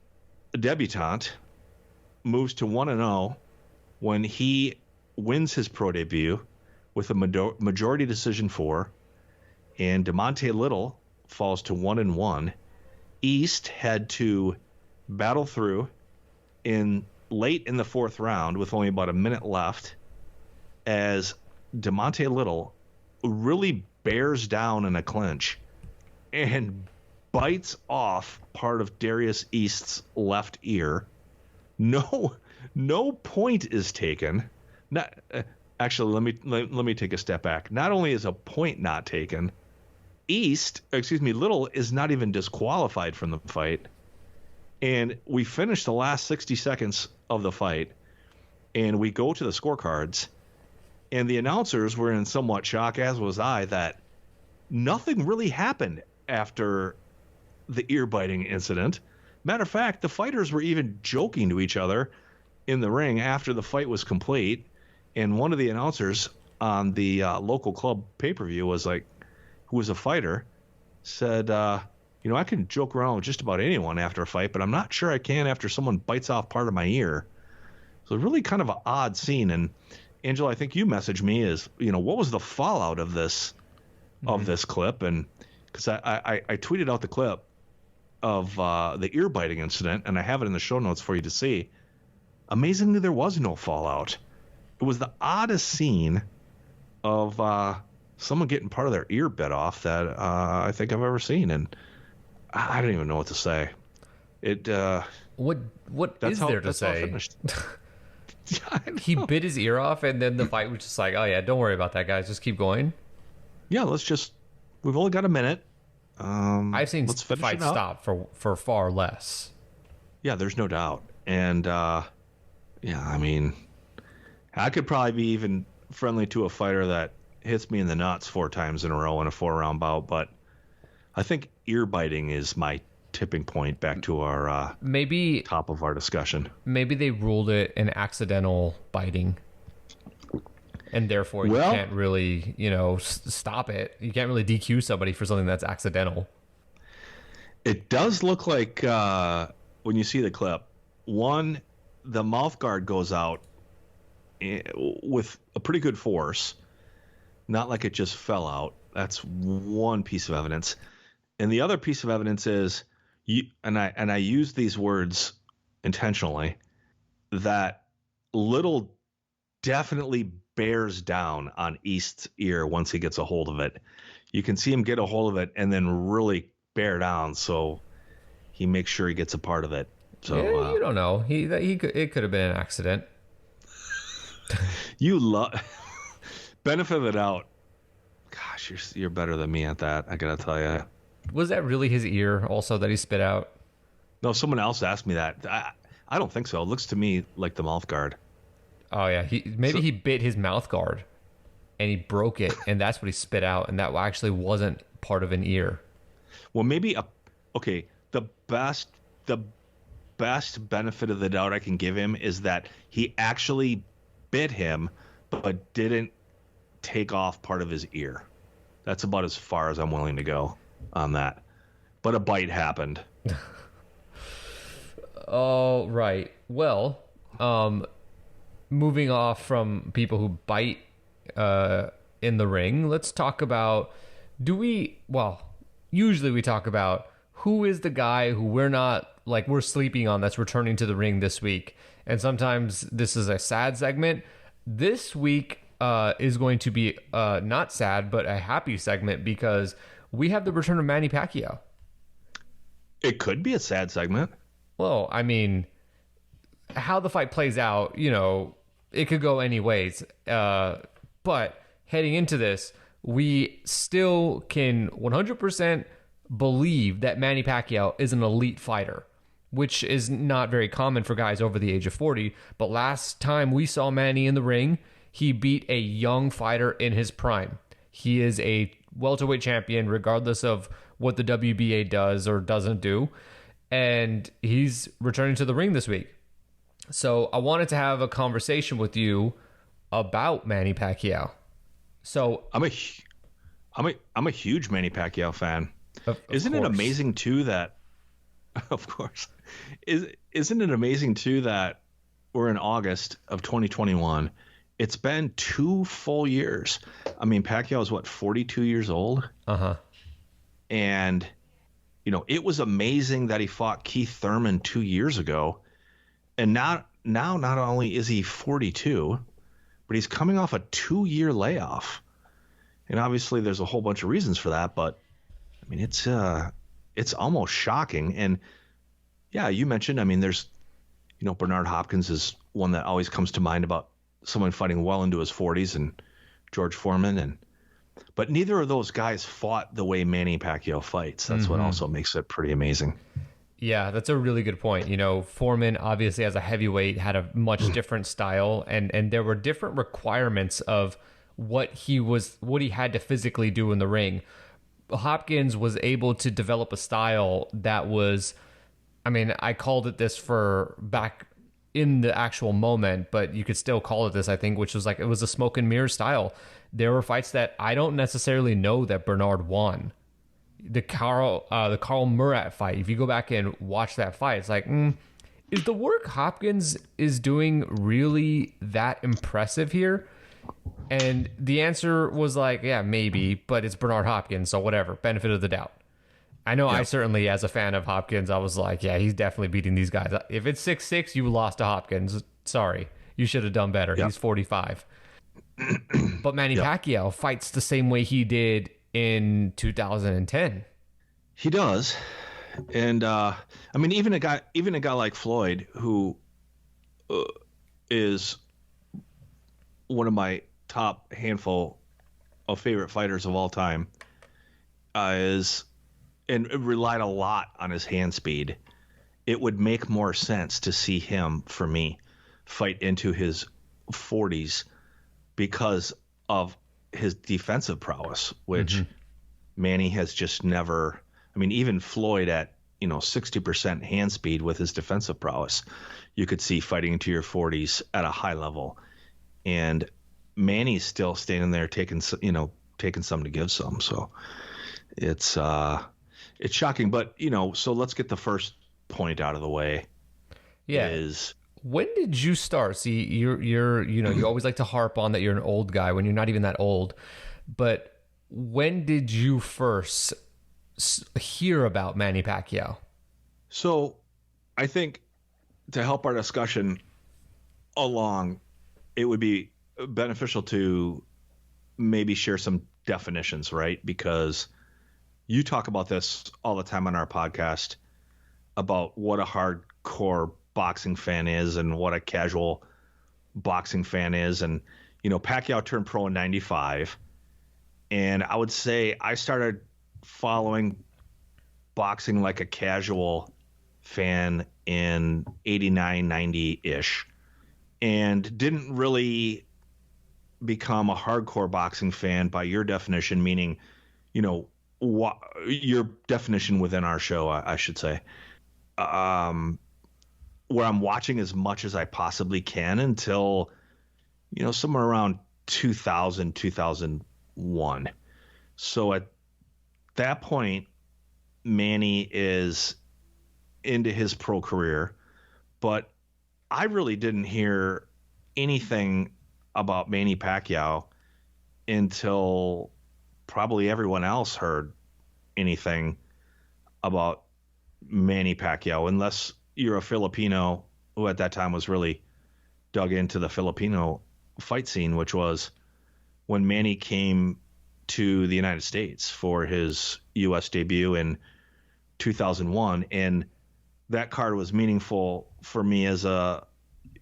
B: debutant, moves to 1-0 when he wins his pro debut with a majority decision 4, and Demonte Little falls to 1-1. East had to battle through late in the 4th round with only about a minute left, as Demonte Little really bears down in a clinch and bites off part of Darius East's left ear. No point is taken. Actually, let me take a step back. Not only is a point not taken, Little is not even disqualified from the fight. And we finish the last 60 seconds of the fight, and we go to the scorecards, and the announcers were in somewhat shock, as was I, that nothing really happened after the ear-biting incident. Matter of fact, the fighters were even joking to each other in the ring after the fight was complete, and one of the announcers on the local club pay-per-view was like, who was a fighter, said, I can joke around with just about anyone after a fight, but I'm not sure I can after someone bites off part of my ear. So really kind of an odd scene. And Angela, I think you messaged me what was the fallout of this clip? And because I tweeted out the clip of the ear biting incident, and I have it in the show notes for you to see. Amazingly, there was no fallout. It was the oddest scene of someone getting part of their ear bit off that I think I've ever seen, and I don't even know what to say.
A: What is there to say? He bit his ear off, and then the fight was just like, oh yeah, don't worry about that, guys. Just keep going. Yeah,
B: we've only got a minute.
A: I've seen fights stop for far less.
B: Yeah, there's no doubt. And I could probably be even friendly to a fighter that hits me in the nuts 4 times in a row in a 4-round bout, but I think ear biting is my tipping point back to our top of our discussion.
A: Maybe they ruled it an accidental biting, and therefore you can't really, stop it. You can't really DQ somebody for something that's accidental.
B: It does look like when you see the clip, the mouth guard goes out with a pretty good force, not like it just fell out. That's one piece of evidence. And the other piece of evidence is, I use these words intentionally, that Little definitely bears down on East's ear once he gets a hold of it. You can see him get a hold of it and then really bear down, so he makes sure he gets a part of it. So
A: you don't know. It could have been an accident.
B: You love benefit of the doubt. Gosh, you're better than me at that, I gotta tell you.
A: Was that really his ear also that he spit out?
B: No, someone else asked me that. I don't think so. It looks to me like the mouth guard.
A: Oh yeah, he bit his mouth guard, and he broke it, and that's what he spit out, and that actually wasn't part of an ear.
B: Well, maybe the best benefit of the doubt I can give him is that he actually bit him, but didn't take off part of his ear. That's about as far as I'm willing to go on that. But a bite happened.
A: Oh, right. Well, moving off from people who bite in the ring, let's talk about, usually we talk about who is the guy who we're sleeping on that's returning to the ring this week. And sometimes this is a sad segment. This week is going to be not sad, but a happy segment because we have the return of Manny Pacquiao.
B: It could be a sad segment.
A: Well, I mean, how the fight plays out, it could go any ways. But heading into this, we still can 100% believe that Manny Pacquiao is an elite fighter, which is not very common for guys over the age of 40. But last time we saw Manny in the ring, he beat a young fighter in his prime. He is a welterweight champion, regardless of what the WBA does or doesn't do. And he's returning to the ring this week. So I wanted to have a conversation with you about Manny Pacquiao. So
B: I'm a huge Manny Pacquiao fan. Isn't it
A: course.
B: amazing too that, of course, isn't it amazing too that we're in August of 2021? It's been 2 full years. I mean, Pacquiao is 42 years old. And it was amazing that he fought Keith Thurman 2 years ago. And not only is he 42, but he's coming off a 2-year layoff. And obviously there's a whole bunch of reasons for that, but I mean, it's almost shocking. And yeah, you mentioned, I mean, there's, Bernard Hopkins is one that always comes to mind about someone fighting well into his 40s, and George Foreman, but neither of those guys fought the way Manny Pacquiao fights. That's what also makes it pretty amazing.
A: Yeah, that's a really good point. Foreman, obviously, as a heavyweight, had a much different style, and there were different requirements of what he had to physically do in the ring. Hopkins was able to develop a style that was, I mean, I called it this for back in the actual moment, but you could still call it this, I think, which was it was a smoke and mirror style. There were fights that I don't necessarily know that Bernard won. The Carl Murat fight, if you go back and watch that fight, it's like, is the work Hopkins is doing really that impressive here? And the answer was yeah, maybe, but it's Bernard Hopkins, so whatever, benefit of the doubt. I know. Yep. I certainly, as a fan of Hopkins, I was like, yeah, he's definitely beating these guys. If it's 6'6", you lost to Hopkins. Sorry, you should have done better. Yep. He's 45. But Manny Pacquiao fights the same way he did in 2010.
B: He does. And I mean, even a guy like Floyd, who is one of my top handful of favorite fighters of all time, and relied a lot on his hand speed. It would make more sense to see him, for me, fight into his 40s because of his defensive prowess, which Manny has just never. I mean, even Floyd at 60% hand speed with his defensive prowess, you could see fighting into your 40s at a high level, and Manny's still standing there taking some to give some. So it's shocking, but so let's get the first point out of the way.
A: Yeah. When did you start? See, you always like to harp on that you're an old guy when you're not even that old. But when did you first hear about Manny Pacquiao?
B: So I think to help our discussion along, it would be beneficial to maybe share some definitions, right? Because you talk about this all the time on our podcast about what a hardcore boxing fan is and what a casual boxing fan is. And, Pacquiao turned pro in 95. And I would say I started following boxing like a casual fan in 89, 90-ish, and didn't really become a hardcore boxing fan by your definition, meaning, your definition within our show, I should say, where I'm watching as much as I possibly can until, somewhere around 2000, 2001. So at that point, Manny is into his pro career, but I really didn't hear anything about Manny Pacquiao until probably everyone else heard anything about Manny Pacquiao, unless you're a Filipino who at that time was really dug into the Filipino fight scene, which was when Manny came to the United States for his U.S. debut in 2001. And that card was meaningful for me as a,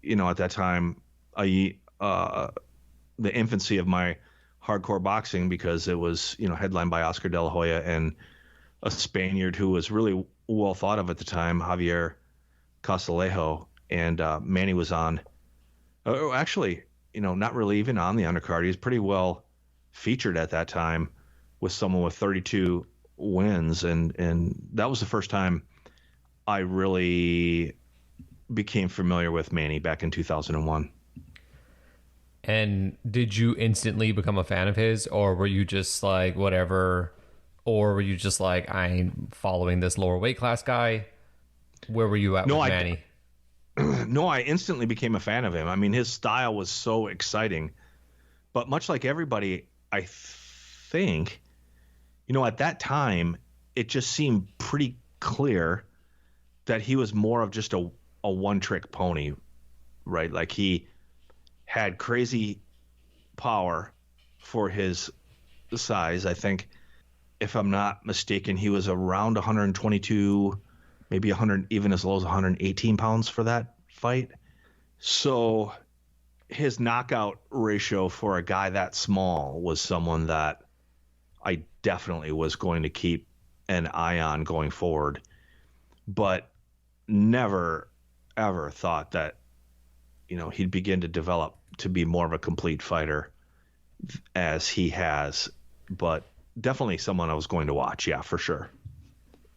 B: at that time, the infancy of my hardcore boxing, because it was, headlined by Oscar De La Hoya and a Spaniard who was really well thought of at the time, Javier Castillejo. And Manny was on, actually, not really even on the undercard. He was pretty well featured at that time with someone with 32 wins. And that was the first time I really became familiar with Manny back in 2001.
A: And did you instantly become a fan of his, or were you just like, whatever, or were you just like, I'm following this lower weight class guy? Where were you at with Manny?
B: No, I instantly became a fan of him. I mean, his style was so exciting. But much like everybody, I think, at that time, it just seemed pretty clear that he was more of just a one-trick pony, right? Like, he had crazy power for his size. I think, if I'm not mistaken, he was around 122, maybe 100, even as low as 118 pounds for that fight. So his knockout ratio for a guy that small was someone that I definitely was going to keep an eye on going forward, but never, ever thought that, he'd begin to develop to be more of a complete fighter as he has. But definitely someone I was going to watch. Yeah, for sure.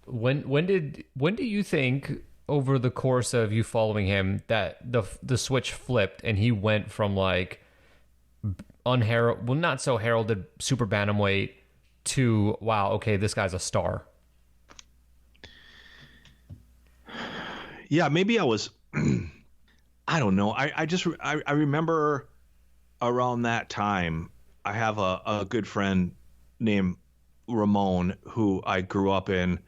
A: When do you think, over the course of you following him, that the switch flipped and he went from like not so heralded super bantamweight to, wow, okay, this guy's a star?
B: Yeah, maybe I was I don't know. I remember around that time, I have a good friend named Ramon who I grew up in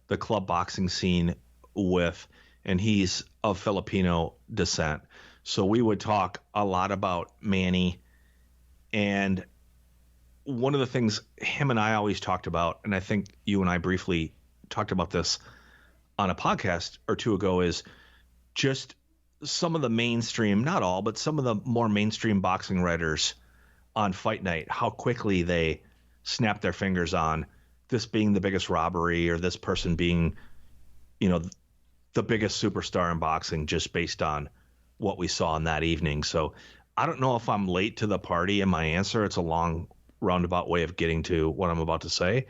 B: the club boxing scene with, and he's of Filipino descent. So we would talk a lot about Manny. And one of the things him and I always talked about, and I think you and I briefly talked about this on a podcast or two ago, is just some of the mainstream, not all, but some of the more mainstream boxing writers on Fight Night, how quickly they snap their fingers on this being the biggest robbery, or this person being, the biggest superstar in boxing, just based on what we saw in that evening. So I don't know if I'm late to the party in my answer. It's a long roundabout way of getting to what I'm about to say,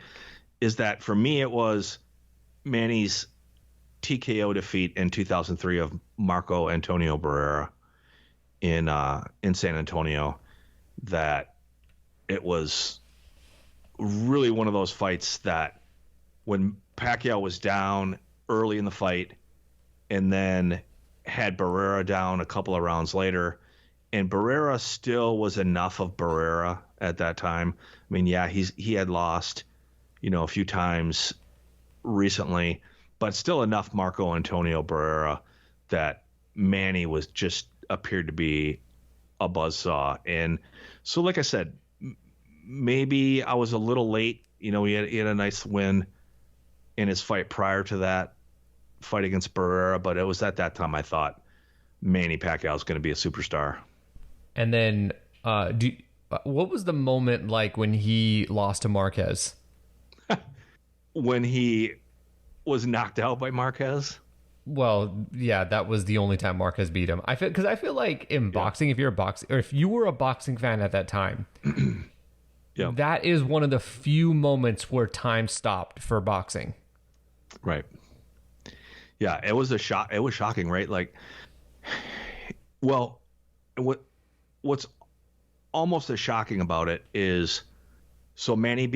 B: is that for me, it was Manny's TKO defeat in 2003 of Marco Antonio Barrera in San Antonio, that it was really one of those fights that when Pacquiao was down early in the fight and then had Barrera down a couple of rounds later, and Barrera still was enough of Barrera at that time. I mean, yeah, he had lost, a few times recently, but still enough Marco Antonio Barrera that Manny was just appeared to be a buzzsaw. And so, like I said, maybe I was a little late. He had a nice win in his fight prior to that fight against Barrera, but it was at that time I thought Manny Pacquiao was going to be a superstar.
A: And then, what was the moment like when he lost to Marquez?
B: When he was knocked out by Marquez?
A: Well, yeah, that was the only time Marquez beat him. I feel like in boxing, if you were a boxing fan at that time,
B: yeah,
A: that is one of the few moments where time stopped for boxing.
B: Right. Yeah, it was a shock. It was shocking, right? Like, well, what's almost as shocking about it is, so Manny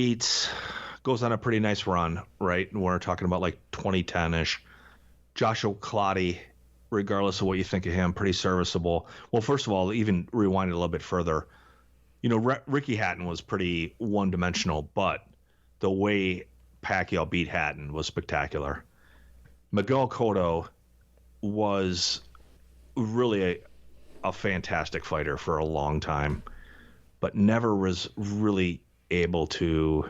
B: goes on a pretty nice run, right? And we're talking about like 2010-ish. Joshua Clottey regardless of what you think of him, pretty serviceable. Well, first of all, even rewind it a little bit further. Ricky Hatton was pretty one-dimensional, but the way Pacquiao beat Hatton was spectacular. Miguel Cotto was really a fantastic fighter for a long time, but never was really able to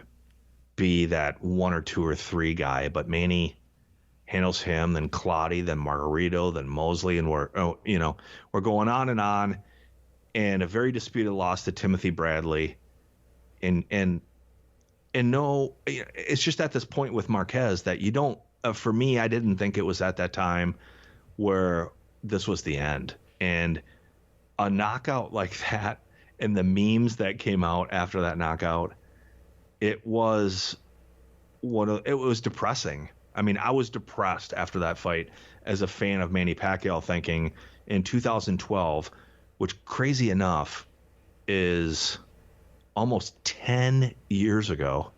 B: be that 1 or 2 or 3 guy. But Manny handles him, then Clottey, then Margarito, then Mosley, and we're going on. And a very disputed loss to Timothy Bradley, and no, it's just at this point with Marquez that you don't. For me, I didn't think it was at that time where this was the end, and a knockout like that, and the memes that came out after that knockout, it was depressing. I mean, I was depressed after that fight as a fan of Manny Pacquiao, thinking in 2012. Which, crazy enough, is almost 10 years ago,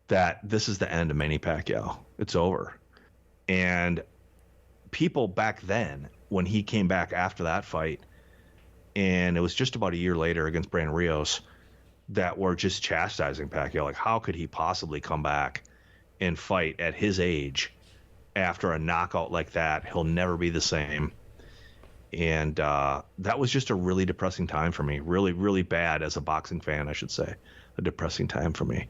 B: that this is the end of Manny Pacquiao. It's over. And people back then, when he came back after that fight, and it was just about a year later against Brandon Rios, that were just chastising Pacquiao. Like, how could he possibly come back and fight at his age after a knockout like that? He'll never be the same. And that was just a really depressing time for me. Really, really bad as a boxing fan, I should say. A depressing time for me.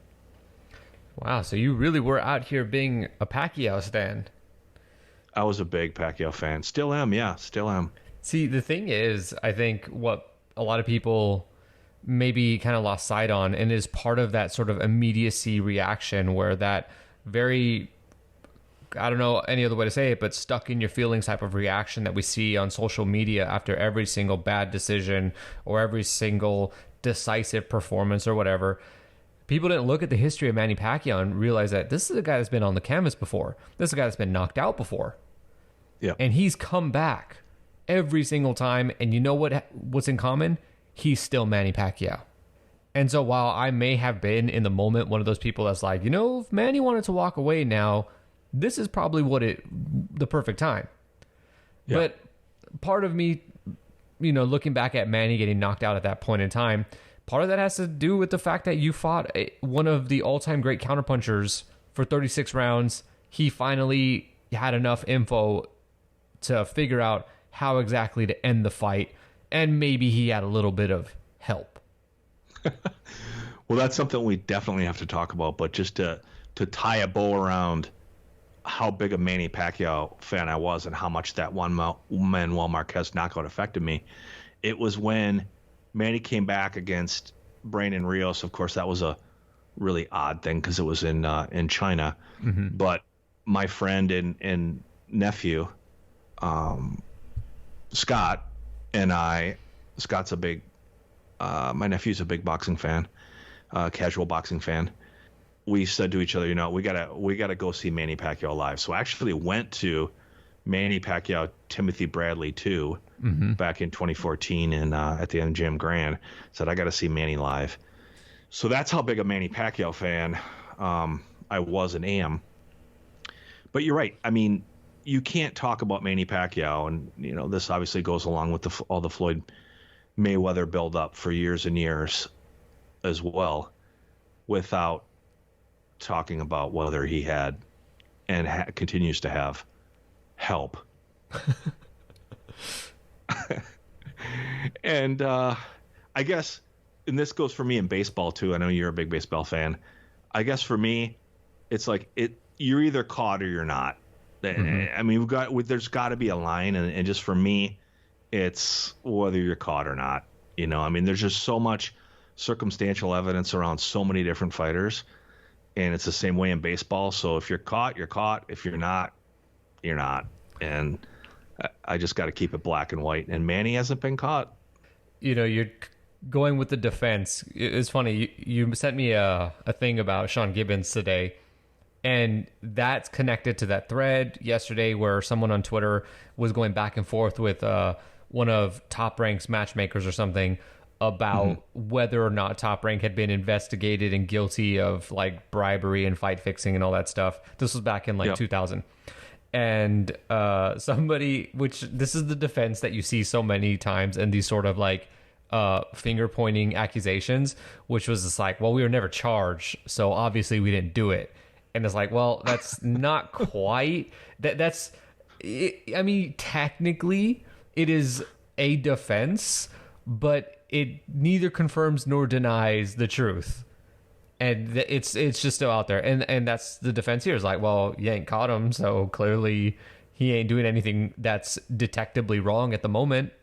A: Wow, so you really were out here being a Pacquiao stan.
B: I was a big Pacquiao fan. Still am, yeah, still am.
A: See, the thing is, I think what a lot of people maybe kind of lost sight on, and is part of that sort of immediacy reaction where that very... I don't know any other way to say it, but stuck in your feelings type of reaction that we see on social media after every single bad decision or every single decisive performance or whatever. People didn't look at the history of Manny Pacquiao and realize that this is a guy that's been on the canvas before. This is a guy that's been knocked out before.
B: Yeah.
A: And he's come back every single time. And you know what's in common? He's still Manny Pacquiao. And so while I may have been in the moment one of those people that's like, if Manny wanted to walk away now, this is probably the perfect time. Yeah. But part of me, looking back at Manny getting knocked out at that point in time, part of that has to do with the fact that you fought one of the all-time great counterpunchers for 36 rounds. He finally had enough info to figure out how exactly to end the fight, and maybe he had a little bit of help.
B: Well, that's something we definitely have to talk about, but just to tie a bow around how big a Manny Pacquiao fan I was and how much that Manuel Marquez knockout affected me. It was when Manny came back against Brandon Rios. Of course, that was a really odd thing because it was in China. Mm-hmm. But my friend and nephew, Scott, and I, Scott's my nephew's a big boxing fan, casual boxing fan. We said to each other, we gotta go see Manny Pacquiao live. So I actually went to Manny Pacquiao Timothy Bradley 2 back in 2014 at the MGM Grand. Said I got to see Manny live. So that's how big a Manny Pacquiao fan I was and am. But you're right. I mean, you can't talk about Manny Pacquiao, and this obviously goes along with all the Floyd Mayweather build up for years and years as well, without talking about whether he had and continues to have help. And I guess, and this goes for me in baseball too. I know you're a big baseball fan. I guess for me, it's like you're either caught or you're not. Mm-hmm. I mean, there's got to be a line, and just for me, it's whether you're caught or not. I mean, there's just so much circumstantial evidence around so many different fighters. And it's the same way in baseball. So if you're caught, you're caught. If you're not, you're not. And I just got to keep it black and white. And Manny hasn't been caught.
A: You're going with the defense. It's funny. You sent me a thing about Sean Gibbons today. And that's connected to that thread yesterday where someone on Twitter was going back and forth with one of Top Rank's matchmakers or something about whether or not Top Rank had been investigated and guilty of like bribery and fight fixing and all that stuff. This was back in 2000. and somebody, which this is the defense that you see so many times in these sort of like finger pointing accusations, which was just like, well, we were never charged, so obviously we didn't do it. And it's like, well, that's not quite that's it. I mean, technically it is a defense, but it neither confirms nor denies the truth. And it's just still out there. And that's the defense here, is like, well, you ain't caught him, so clearly he ain't doing anything that's detectably wrong at the moment.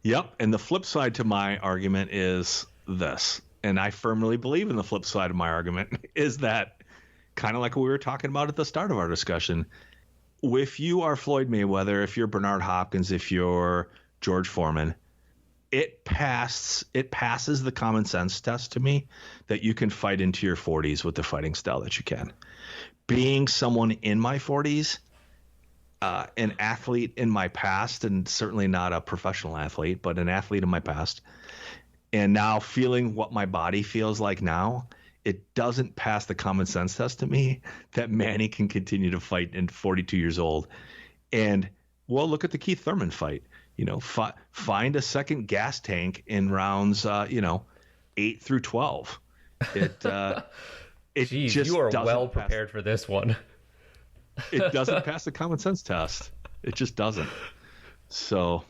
B: Yep. And the flip side to my argument is this, and I firmly believe in the flip side of my argument, is that kind of like what we were talking about at the start of our discussion. If you are Floyd Mayweather, if you're Bernard Hopkins, if you're George Foreman, it passes the common sense test to me that you can fight into your 40s with the fighting style that you can. Being someone in my 40s, an athlete in my past, and certainly not a professional athlete, but an athlete in my past, and now feeling what my body feels like now, it doesn't pass the common sense test to me that Manny can continue to fight at 42 years old. And, well, look at the Keith Thurman fight. You know, find a second gas tank in rounds, 8 through 12. It
A: Jeez,
B: just
A: you are well prepared for this one.
B: It doesn't pass the common sense test. It just doesn't. So,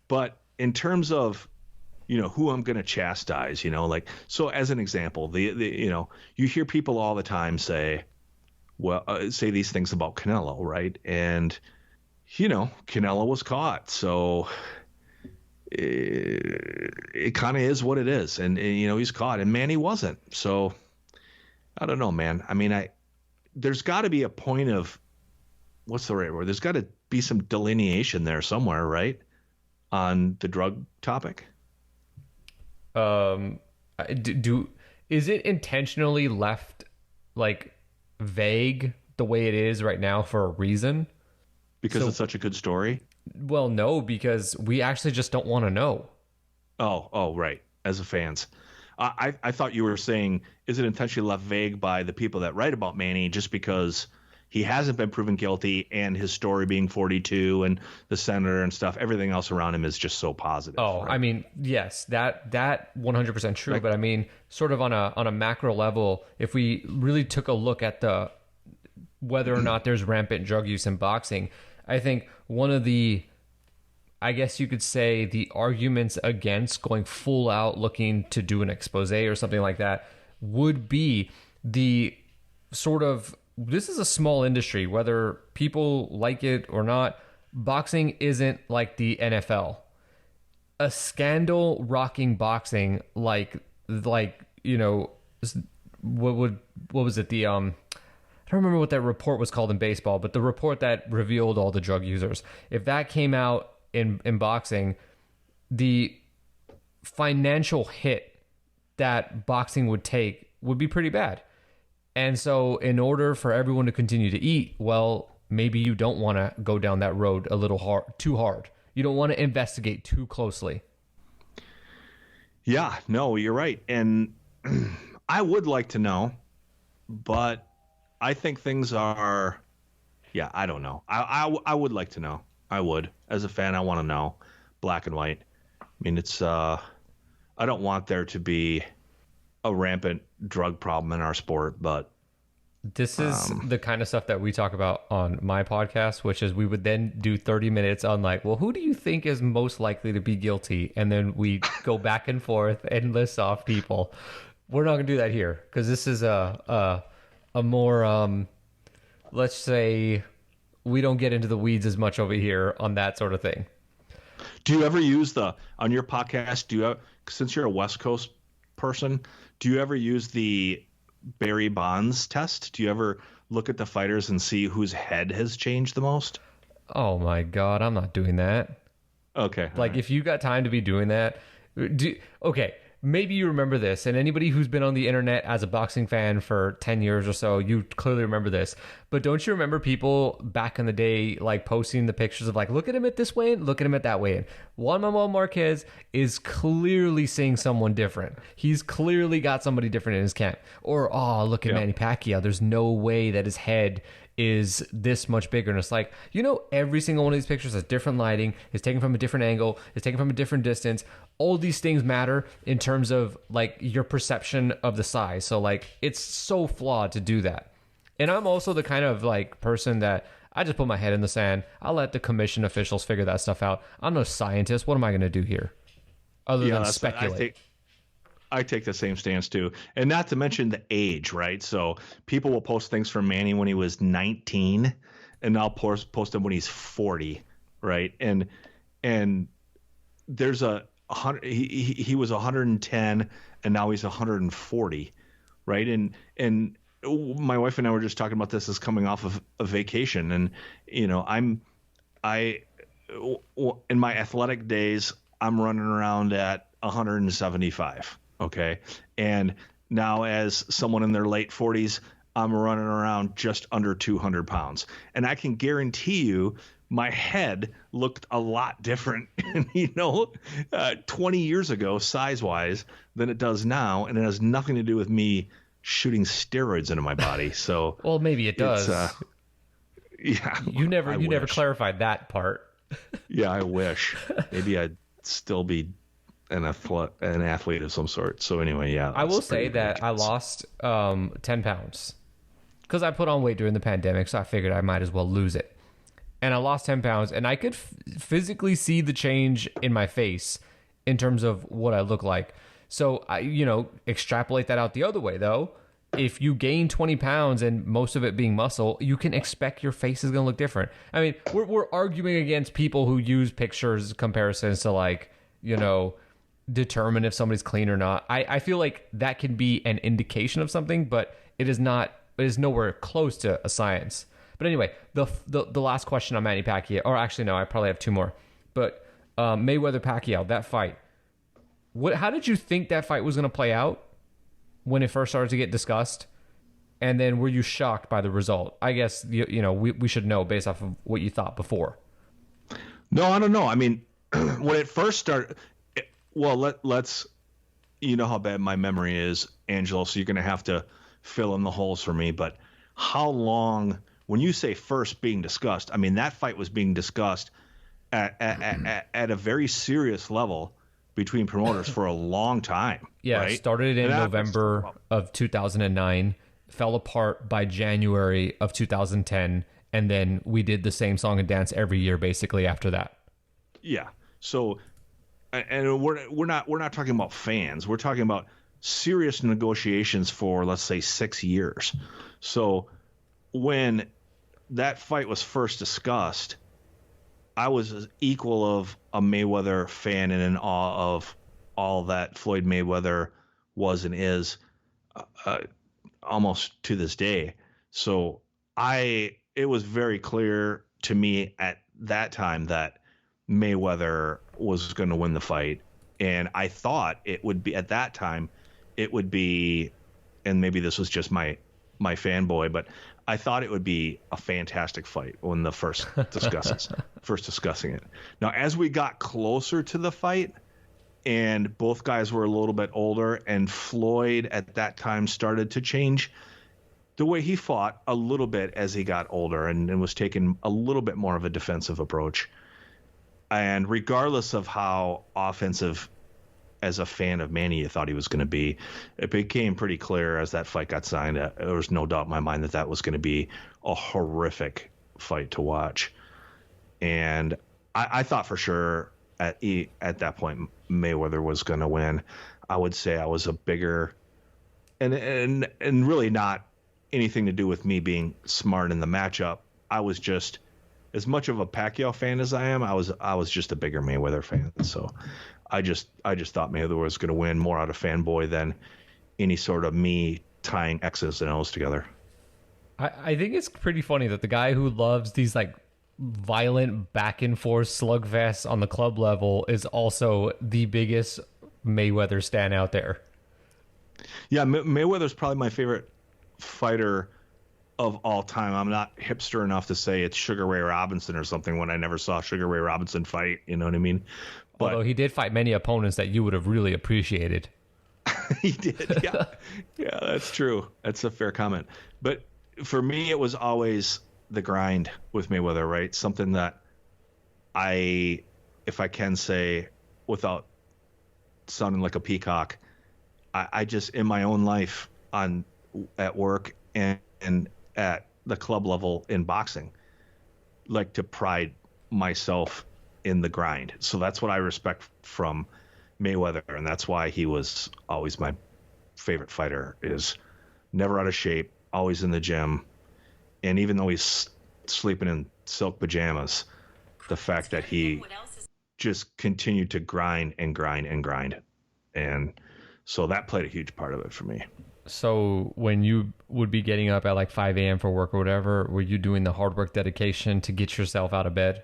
B: but in terms of, who I'm going to chastise, like, so as an example, you hear people all the time say these things about Canelo, right? And, Canelo was caught. So it kind of is what it is. And, he's caught, and Manny wasn't. So I don't know, man. I mean, there's got to be a point of, what's the right word? There's got to be some delineation there somewhere, right? On the drug topic.
A: Is it intentionally left like vague the way it is right now for a reason?
B: Because it's such a good story?
A: Well, no, because we actually just don't want to know.
B: Oh, right. As a fans. I thought you were saying, is it intentionally left vague by the people that write about Manny just because he hasn't been proven guilty, and his story being 42 and the senator and stuff, everything else around him is just so positive.
A: Oh,
B: right?
A: I mean, yes, that 100% true. Right. But I mean, sort of on a macro level, if we really took a look at whether or not there's rampant drug use in boxing, I think one of the, I guess you could say, the arguments against going full out looking to do an expose or something like that would be the sort of, this is a small industry, whether people like it or not. Boxing isn't like the NFL. A scandal rocking boxing like what was it? I don't remember what that report was called in baseball, but the report that revealed all the drug users. If that came out in boxing, the financial hit that boxing would take would be pretty bad. And so in order for everyone to continue to eat, well, maybe you don't want to go down that road a little too hard. You don't want to investigate too closely.
B: Yeah, no, you're right. And I would like to know, but I think things are, I don't know. I would like to know. I would. As a fan, I want to know, black and white. I mean, it's, I don't want there to be a rampant drug problem in our sport, but
A: this is the kind of stuff that we talk about on my podcast, which is we would then do 30 minutes on like, well, who do you think is most likely to be guilty? And then we go back and forth and list off people. We're not going to do that here because this is a more, let's say we don't get into the weeds as much over here on that sort of thing.
B: Do you ever use on your podcast, since you're a West Coast person, do you ever use the Barry Bonds test? Do you ever look at the fighters and see whose head has changed the most?
A: Oh my God, I'm not doing that.
B: Okay.
A: Like right. If you got time to be doing that, okay. Maybe you remember this, and anybody who's been on the internet as a boxing fan for 10 years or so, you clearly remember this. But don't you remember people back in the day like posting the pictures of like, look at him at this way, look at him at that way. And Juan Manuel Marquez is clearly seeing someone different. He's clearly got somebody different in his camp. Or, oh, look at Manny Pacquiao. There's no way that his head is this much bigger. And it's like, every single one of these pictures has different lighting, is taken from a different angle, is taken from a different distance. All these things matter in terms of like your perception of the size. So like, it's so flawed to do that. And I'm also the kind of like person that I just put my head in the sand. I'll let the commission officials figure that stuff out. I'm no scientist. What am I going to do here other than speculate?
B: I take the same stance too. And not to mention the age, right? So people will post things from Manny when he was 19 and I'll post him when he's 40, right? And there's he was 110 and now he's 140, right? And my wife and I were just talking about this as coming off of a vacation, and in my athletic days I'm running around at 175, okay, and now as someone in their late 40s I'm running around just under 200 pounds, and I can guarantee you my head looked a lot different 20 years ago size wise than it does now, and it has nothing to do with me shooting steroids into my body. So
A: well, maybe it does.
B: Yeah.
A: You never clarified that part.
B: Yeah, I wish. Maybe I'd still be an athlete of some sort. So anyway, yeah.
A: I will say that I lost 10 pounds because I put on weight during the pandemic, so I figured I might as well lose it. And I lost 10 pounds, and I could physically see the change in my face in terms of what I look like. So, extrapolate that out the other way, though. If you gain 20 pounds and most of it being muscle, you can expect your face is going to look different. I mean, we're arguing against people who use pictures comparisons to, like, determine if somebody's clean or not. I feel like that can be an indication of something, but it is nowhere close to a science. But anyway, the last question on Manny Pacquiao, or actually, no, I probably have two more. But Mayweather-Pacquiao, that fight. How did you think that fight was going to play out when it first started to get discussed? And then were you shocked by the result? I guess, we should know based off of what you thought before.
B: No, I don't know. I mean, when it first started, let's, how bad my memory is, Angelo, so you're going to have to fill in the holes for me. But how long, when you say first being discussed, I mean, that fight was being discussed at a very serious level between promoters for a long time.
A: Yeah,
B: right?
A: Started in November of 2009, fell apart by January of 2010, and then we did the same song and dance every year basically after that.
B: Yeah. So, and we're not talking about fans. We're talking about serious negotiations for, let's say, 6 years. So when that fight was first discussed, I was as equal of a Mayweather fan and in awe of all that Floyd Mayweather was and is almost to this day. So it was very clear to me at that time that Mayweather was going to win the fight. And I thought it would be, at that time, it would be, and maybe this was just my fanboy, but I thought it would be a fantastic fight when the first discussing it. Now, as we got closer to the fight and both guys were a little bit older and Floyd at that time started to change the way he fought a little bit as he got older and was taking a little bit more of a defensive approach. And regardless of how offensive as a fan of Manny you thought he was going to be, it became pretty clear as that fight got signed. There was no doubt in my mind that was going to be a horrific fight to watch. And I thought for sure at that point Mayweather was going to win. I would say I was a bigger and really not anything to do with me being smart in the matchup. I was just as much of a Pacquiao fan as I am. I was just a bigger Mayweather fan. So I just thought Mayweather was going to win more out of fanboy than any sort of me tying X's and O's together.
A: I think it's pretty funny that the guy who loves these like violent back and forth slugfests on the club level is also the biggest Mayweather stan out there.
B: Yeah, Mayweather's probably my favorite fighter of all time. I'm not hipster enough to say it's Sugar Ray Robinson or something when I never saw Sugar Ray Robinson fight. You know what I mean? But
A: although he did fight many opponents that you would have really appreciated.
B: He did, yeah. Yeah, that's true. That's a fair comment. But for me, it was always the grind with Mayweather, right? Something that if I can say without sounding like a peacock, I just in my own life at work and at the club level in boxing, like to pride myself in the grind. So that's what I respect from Mayweather, and that's why he was always my favorite fighter. Is never out of shape, always in the gym, and even though he's sleeping in silk pajamas, the fact that he just continued to grind and grind and grind, and so that played a huge part of it for me.
A: So when you would be getting up at like 5 a.m. for work or whatever, were you doing the hard work dedication to get yourself out of bed?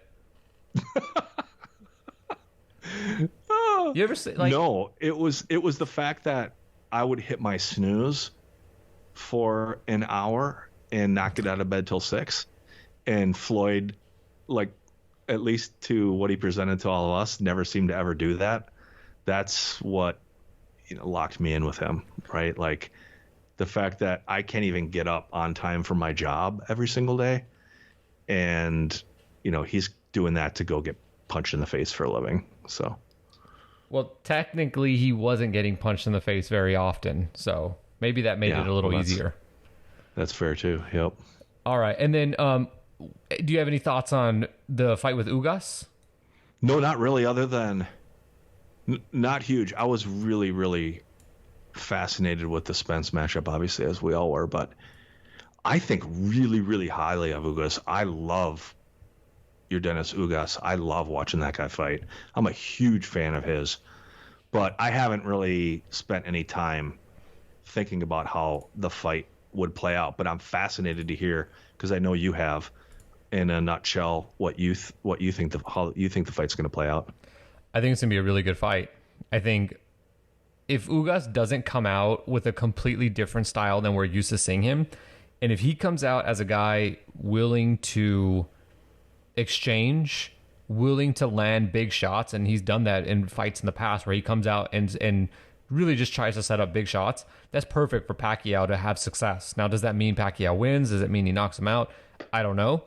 A: You ever say, like,
B: no, it was the fact that I would hit my snooze for an hour and not get out of bed till 6, and Floyd, like, at least to what he presented to all of us, never seemed to ever do that. That's what, locked me in with him, right? Like the fact that I can't even get up on time for my job every single day, and he's doing that to go get punched in the face for a living. So, well,
A: technically he wasn't getting punched in the face very often, so maybe that made it a little easier.
B: That's fair too. Yep.
A: All right, and then do you have any thoughts on the fight with Ugas?
B: No, not really, other than not huge. I was really, really fascinated with the Spence matchup, obviously, as we all were, but I think really, really highly of Ugas. I love Yordenis Ugas. I love watching that guy fight. I'm a huge fan of his, but I haven't really spent any time thinking about how the fight would play out, but I'm fascinated to hear, because I know you have, in a nutshell, what you think how you think the fight's going to play out.
A: I think it's going to be a really good fight. I think if Ugas doesn't come out with a completely different style than we're used to seeing him, and if he comes out as a guy willing to exchange, willing to land big shots, and he's done that in fights in the past where he comes out and really just tries to set up big shots, that's perfect for Pacquiao to have success. Now, does that mean Pacquiao wins? Does it mean he knocks him out? I don't know.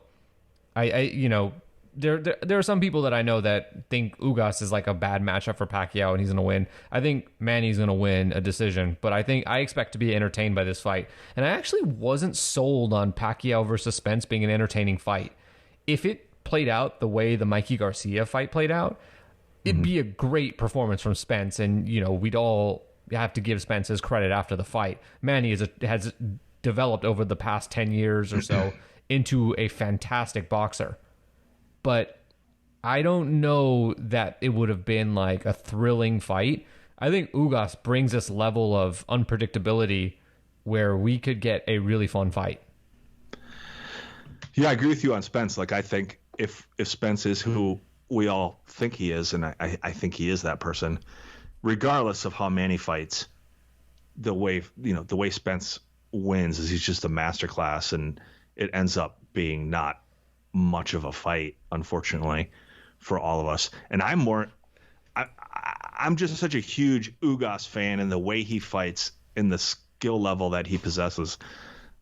A: There are some people that I know that think Ugas is like a bad matchup for Pacquiao and he's going to win. I think Manny's going to win a decision, but I expect to be entertained by this fight. And I actually wasn't sold on Pacquiao versus Spence being an entertaining fight. If it played out the way the Mikey Garcia fight played out, it'd be a great performance from Spence, and we'd all have to give Spence his credit after the fight. Manny has developed over the past 10 years or so into a fantastic boxer. But I don't know that it would have been like a thrilling fight. I think Ugas brings this level of unpredictability where we could get a really fun fight.
B: Yeah, I agree with you on Spence. Like, I think if Spence is who we all think he is, and I think he is that person, regardless of how Manny fights, the way Spence wins is he's just a masterclass, and it ends up being not much of a fight, unfortunately, for all of us. And I'm just such a huge Ugas fan, and the way he fights and the skill level that he possesses,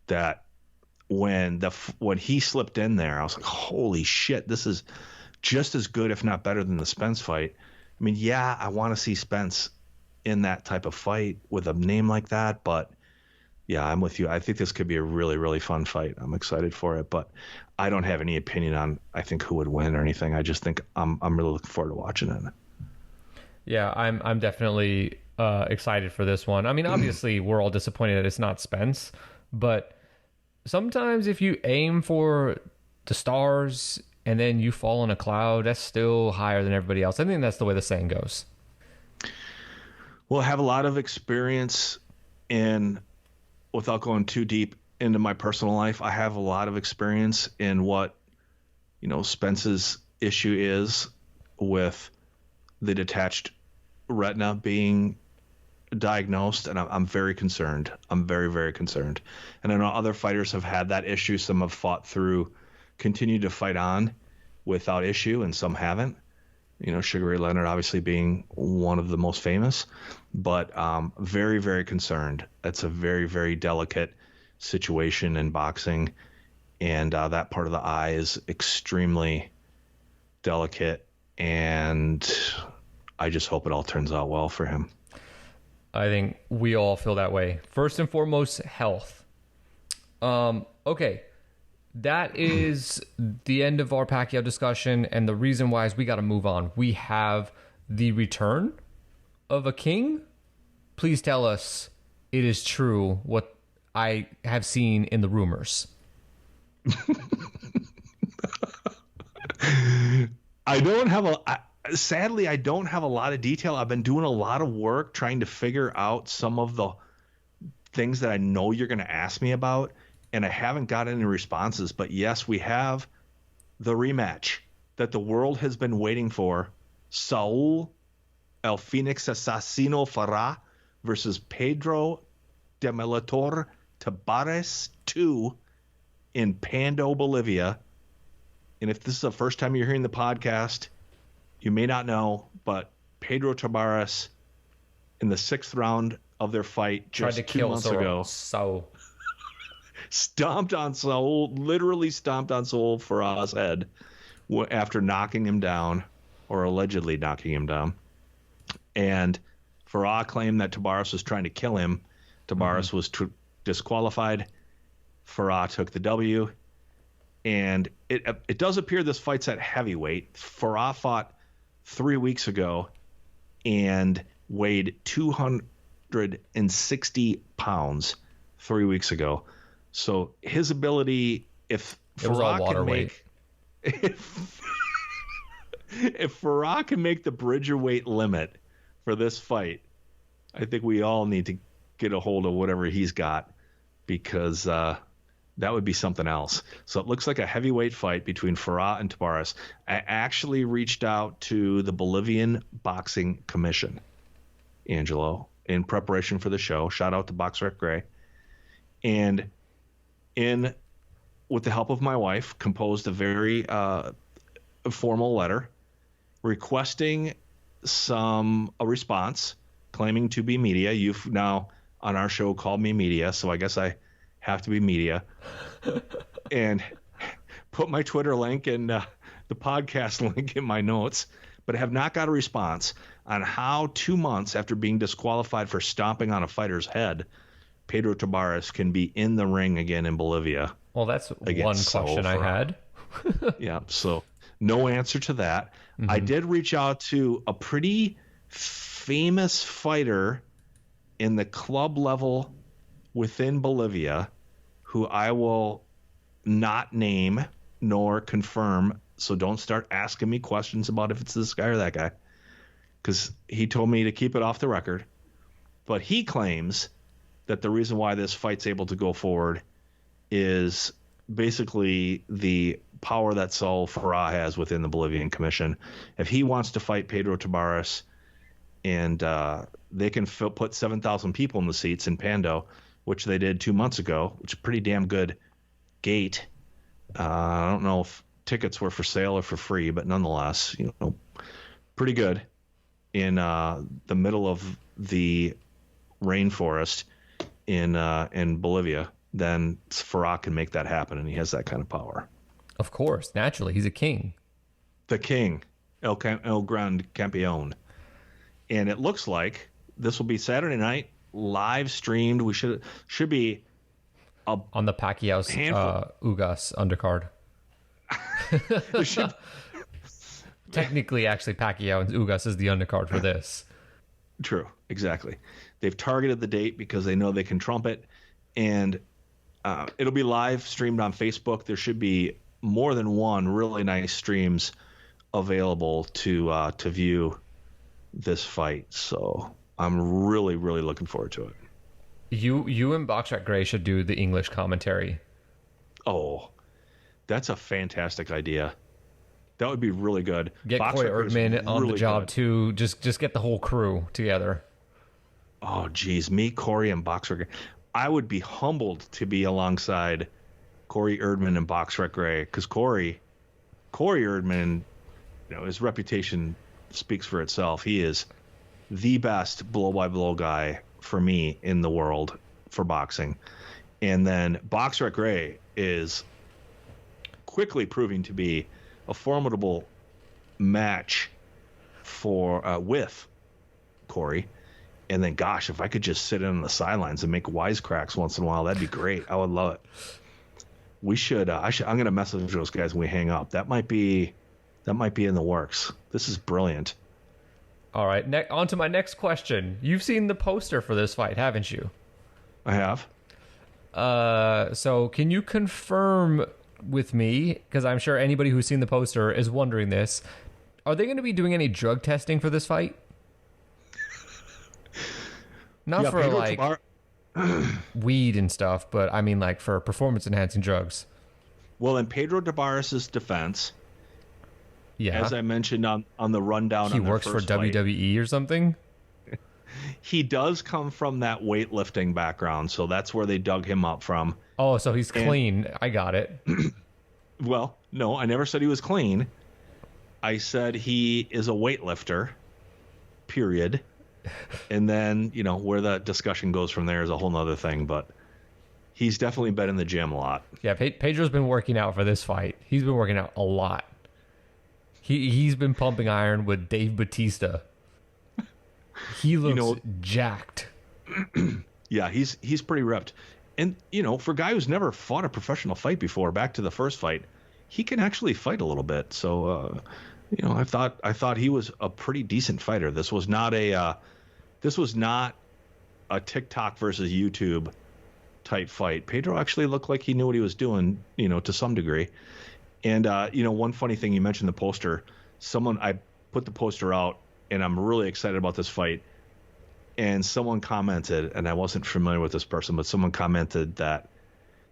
B: that when he slipped in there, I was like, holy shit, this is just as good, if not better, than the Spence fight. I mean, yeah, I want to see Spence in that type of fight with a name like that, but yeah, I'm with you. I think this could be a really, really fun fight. I'm excited for it, but I don't have any opinion on, I think, who would win or anything. I just think I'm really looking forward to watching it.
A: Yeah, I'm definitely excited for this one. I mean, obviously, we're all disappointed that it's not Spence, but sometimes if you aim for the stars and then you fall in a cloud, that's still higher than everybody else. I think that's the way the saying goes.
B: Well, I have a lot of experience without going too deep into my personal life, I have a lot of experience in what, Spence's issue is with the detached retina being diagnosed, and I'm very concerned. I'm very, very concerned. And I know other fighters have had that issue. Some have fought through, continue to fight on without issue, and some haven't. Sugar Ray Leonard obviously being one of the most famous, but very, very concerned. That's a very, very delicate situation in boxing, and that part of the eye is extremely delicate, and I just hope it all turns out well for him.
A: I think we all feel that way. First and foremost, health. Okay. That is the end of our Pacquiao discussion, and the reason why is we got to move on. We have the return of a king. Please tell us it is true what I have seen in the rumors.
B: Sadly, I don't have a lot of detail. I've been doing a lot of work trying to figure out some of the things that I know you're going to ask me about, and I haven't got any responses. But yes, we have the rematch that the world has been waiting for. Saul El Phoenix Assassino Farah versus Pedro Tabares 2 in Pando, Bolivia. And if this is the first time you're hearing the podcast, you may not know, but Pedro Tabares, in the 6th round of their fight just 2 months ago, literally stomped on Saul Farah's head after knocking him down, or allegedly knocking him down. And Farah claimed that Tabares was trying to kill him. Tabares was disqualified. Farah took the W. And it does appear this fight's at heavyweight. Farah fought 3 weeks ago and weighed 260 pounds 3 weeks ago. So his ability, if Farah can make, if Farah can make the Bridger weight limit for this fight, I think we all need to get a hold of whatever he's got, because that would be something else. So it looks like a heavyweight fight between Farah and Tabares. I actually reached out to the Bolivian Boxing Commission, Angelo, in preparation for the show. Shout out to BoxRec Gray. And with the help of my wife, composed a very formal letter requesting a response, claiming to be media. You've now on our show called me media, so I guess I have to be media. And put my Twitter link and the podcast link in my notes, but I have not got a response on how 2 months after being disqualified for stomping on a fighter's head, Pedro Tabares can be in the ring again in Bolivia.
A: Well, that's one question I had.
B: Yeah, so no answer to that. I did reach out to a pretty famous fighter in the club level within Bolivia, who I will not name nor confirm, so don't start asking me questions about if it's this guy or that guy, because he told me to keep it off the record. But he claims that the reason why this fight's able to go forward is basically the power that Saul Farah has within the Bolivian Commission. If he wants to fight Pedro Tabares, and they can put 7,000 people in the seats in Pando, which they did 2 months ago, which is a pretty damn good gate. I don't know if tickets were for sale or for free, but nonetheless, pretty good in the middle of the rainforest in Bolivia. Then Farah can make that happen, and he has that kind of power.
A: Of course, naturally, he's a king.
B: The king, El Gran Campeón. And it looks like this will be Saturday night, live streamed. We should be
A: on the Pacquiao's Ugas undercard. Technically, actually, Pacquiao and Ugas is the undercard for this.
B: True, exactly. They've targeted the date because they know they can trump it, and it'll be live streamed on Facebook. There should be more than one really nice streams available to view this fight. So I'm really, really looking forward to it.
A: You and BoxRec Gray should do the English commentary.
B: Oh, that's a fantastic idea. That would be really good.
A: Get Corey Erdman on the job too. Just get the whole crew together.
B: Oh, geez, me, Corey, and BoxRec. I would be humbled to be alongside Corey Erdman and BoxRec Gray, because Corey Erdman, his reputation speaks for itself. He is the best blow-by-blow guy for me in the world for boxing. And then BoxRec Gray is quickly proving to be a formidable match for with Corey. And then, gosh, if I could just sit in on the sidelines and make wisecracks once in a while, that'd be great. I would love it. We should. I'm going to message those guys when we hang up. That might be in the works. This is brilliant.
A: All right, on to my next question. You've seen the poster for this fight, haven't you?
B: I have.
A: So can you confirm with me, because I'm sure anybody who's seen the poster is wondering this, are they going to be doing any drug testing for this fight? Not for
B: Pedro
A: like weed and stuff, but I mean like for performance-enhancing drugs.
B: Well, in Pedro Tabares' defense,
A: yeah,
B: as I mentioned on the rundown,
A: he works for WWE or something.
B: He does come from that weightlifting background, so that's where they dug him up from.
A: Oh, so he's clean. I got it.
B: Well, no, I never said he was clean. I said he is a weightlifter, period. And then, where the discussion goes from there is a whole nother thing, but he's definitely been in the gym a lot.
A: Yeah, Pedro's been working out for this fight. He's been working out a lot. He's been pumping iron with Dave Bautista. He looks jacked.
B: Yeah, he's pretty ripped. And, for a guy who's never fought a professional fight before, back to the first fight, he can actually fight a little bit. So, I thought he was a pretty decent fighter. This was not a TikTok versus YouTube type fight. Pedro actually looked like he knew what he was doing, to some degree. And, one funny thing, you mentioned the poster. I put the poster out, and I'm really excited about this fight. And someone commented, and I wasn't familiar with this person, but someone commented that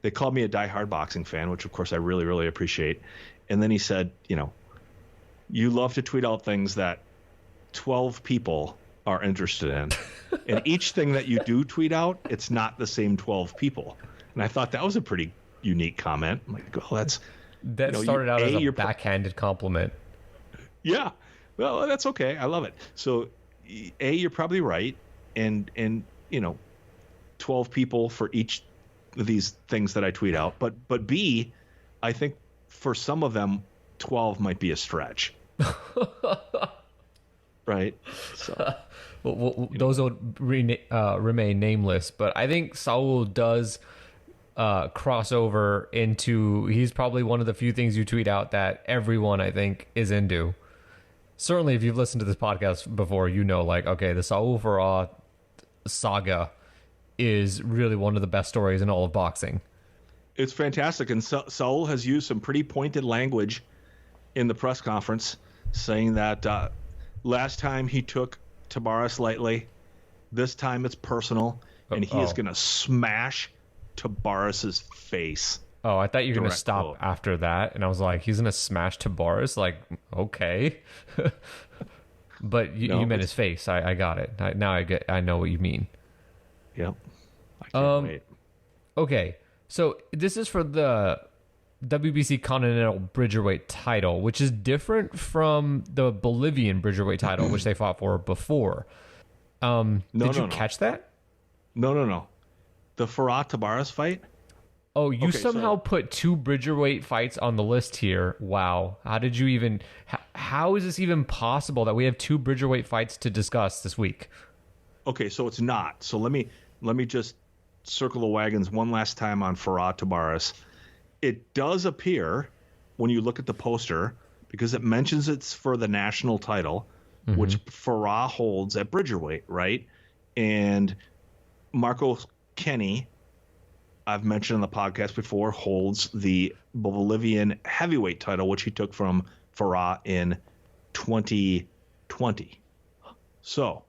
B: they called me a diehard boxing fan, which, of course, I really, really appreciate. And then he said, you love to tweet out things that 12 people are interested in. And each thing that you do tweet out, it's not the same 12 people. And I thought that was a pretty unique comment. I'm like, well,
A: that started out as a backhanded compliment.
B: Yeah. Well, that's okay. I love it. So, A, you're probably right. And 12 people for each of these things that I tweet out. But B, I think for some of them, 12 might be a stretch. Right? So,
A: well, those will remain nameless. But I think Saul does cross over into, he's probably one of the few things you tweet out that everyone, I think, is into. Certainly, if you've listened to this podcast before, okay, the Saul Farah saga is really one of the best stories in all of boxing.
B: It's fantastic. And Saul has used some pretty pointed language in the press conference, saying that last time he took Tabares lightly, this time it's personal, and he is going to smash Tabares' face.
A: Oh, I thought you were going to stop after that, and I was like, he's going to smash Tabares? Like, okay. But you meant his face. I got it. I know what you mean.
B: Yep. I can't wait.
A: Okay, so this is for the WBC Continental Bridgerweight title, which is different from the Bolivian Bridgerweight title, which they fought for before. Did you catch that?
B: No. The Farah Tabares fight?
A: Oh, you somehow put two Bridgerweight fights on the list here. Wow. How did you even... How is this even possible that we have two Bridgerweight fights to discuss this week?
B: Okay, so it's not. So let me just circle the wagons one last time on Farah Tabares. It does appear, when you look at the poster, because it mentions it's for the national title, which Farah holds at Bridgerweight, right? And Marco Kenny, I've mentioned on the podcast before, holds the Bolivian heavyweight title, which he took from Farah in 2020. So,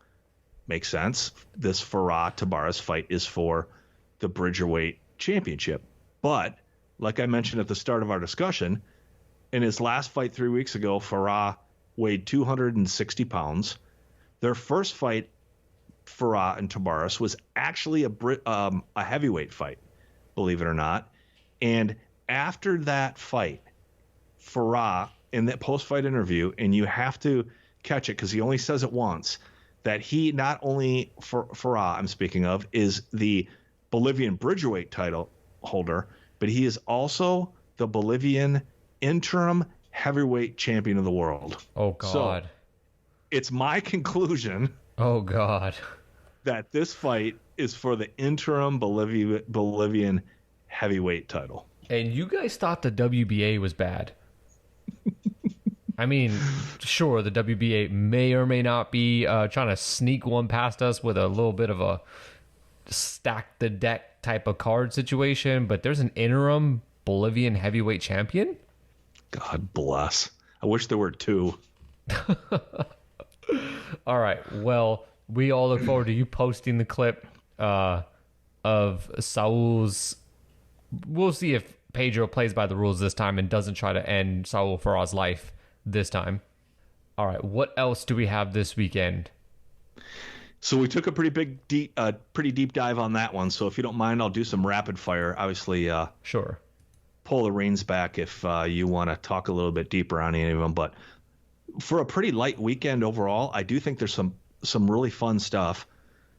B: makes sense. This Farah Tabares fight is for the Bridgerweight championship. But, like I mentioned at the start of our discussion, in his last fight 3 weeks ago, Farah weighed 260 pounds. Their first fight, Farah and Tabares, was actually a heavyweight fight, believe it or not. And after that fight, Farah, in that post-fight interview, and you have to catch it because he only says it once, that he not only, Farah I'm speaking of, is the Bolivian Bridgerweight title holder, but he is also the Bolivian interim heavyweight champion of the world.
A: Oh, God.
B: So, it's my conclusion.
A: Oh, God.
B: That this fight is for the interim Bolivian heavyweight title.
A: And you guys thought the WBA was bad. I mean, sure, the WBA may or may not be trying to sneak one past us with a little bit of a stack the deck type of card situation, but there's an interim Bolivian heavyweight champion?
B: God bless. I wish there were two.
A: All right. Well, we all look forward to you posting the clip of Saul's. We'll see if Pedro plays by the rules this time and doesn't try to end Saul Farah's life this time. All right. What else do we have this weekend?
B: So we took a pretty deep dive on that one. So if you don't mind, I'll do some rapid fire. Obviously,
A: sure.
B: Pull the reins back if you want to talk a little bit deeper on any of them. But for a pretty light weekend overall, I do think there's some really fun stuff.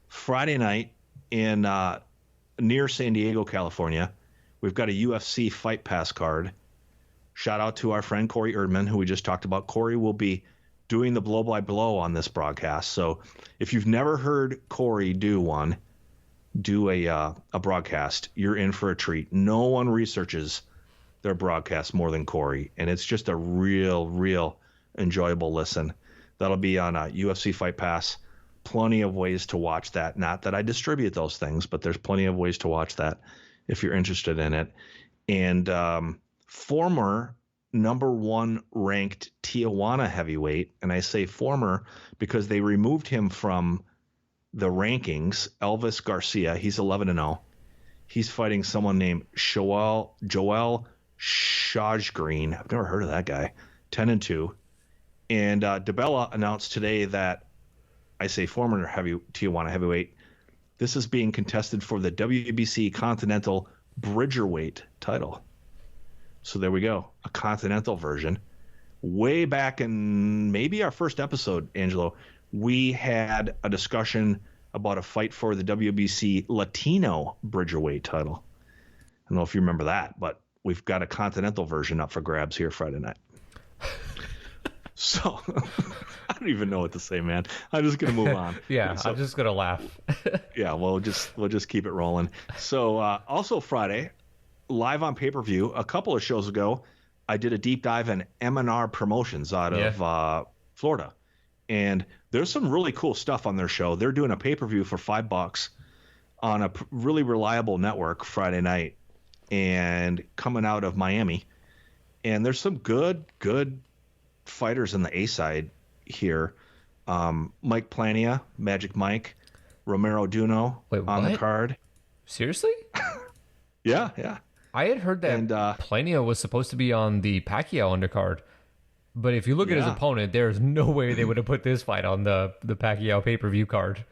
B: Friday night in near San Diego, California, we've got a UFC Fight Pass card. Shout out to our friend Corey Erdman, who we just talked about. Corey will be doing the blow-by-blow on this broadcast. So if you've never heard Corey do a broadcast, you're in for a treat. No one researches their broadcast more than Corey, and it's just a real enjoyable listen. That'll be on UFC Fight Pass. Plenty of ways to watch that. Not that I distribute those things, but there's plenty of ways to watch that if you're interested in it. And former number 1 ranked Tijuana heavyweight, and I say former because they removed him from the rankings, Elvis Garcia. He's 11-0. He's fighting someone named Joel Shajgreen. I've never heard of that guy. 10-2. And DeBella announced today that, I say former Tijuana heavyweight, this is being contested for the WBC Continental Bridgerweight title. So there we go, a continental version. Way back in maybe our first episode, Angelo, we had a discussion about a fight for the WBC Latino Bridgerweight title. I don't know if you remember that, but we've got a continental version up for grabs here Friday night. So I don't even know what to say, man. I'm just gonna move on.
A: Yeah,
B: so,
A: I'm just gonna laugh.
B: Yeah, we'll just keep it rolling. So also Friday, live on pay-per-view, a couple of shows ago, I did a deep dive in M&R Promotions out of Florida, and there's some really cool stuff on their show. They're doing a pay-per-view for $5 on a really reliable network Friday night, and coming out of Miami, and there's some good fighters in the A side here. Mike Plania, Magic Mike, Romero Duno on the card.
A: Seriously?
B: Yeah.
A: I had heard that Plania was supposed to be on the Pacquiao undercard, but if you look at his opponent, there's no way they would have put this fight on the Pacquiao pay-per-view card.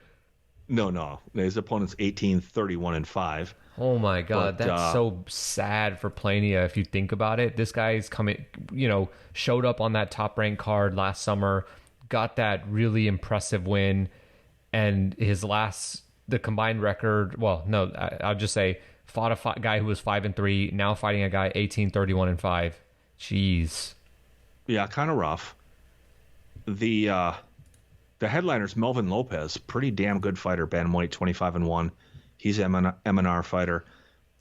A: No. His opponent's
B: 18-31-5.
A: Oh my God, that's so sad for Plania if you think about it. This guy's showed up on that top-ranked card last summer, got that really impressive win, and the combined record, I'll just say, fought a guy who was 5-3, now fighting a guy 18-31-5. Jeez.
B: Yeah, kind of rough. The headliner's Melvin Lopez, pretty damn good fighter, bantamweight, 25-1. He's an M&R fighter.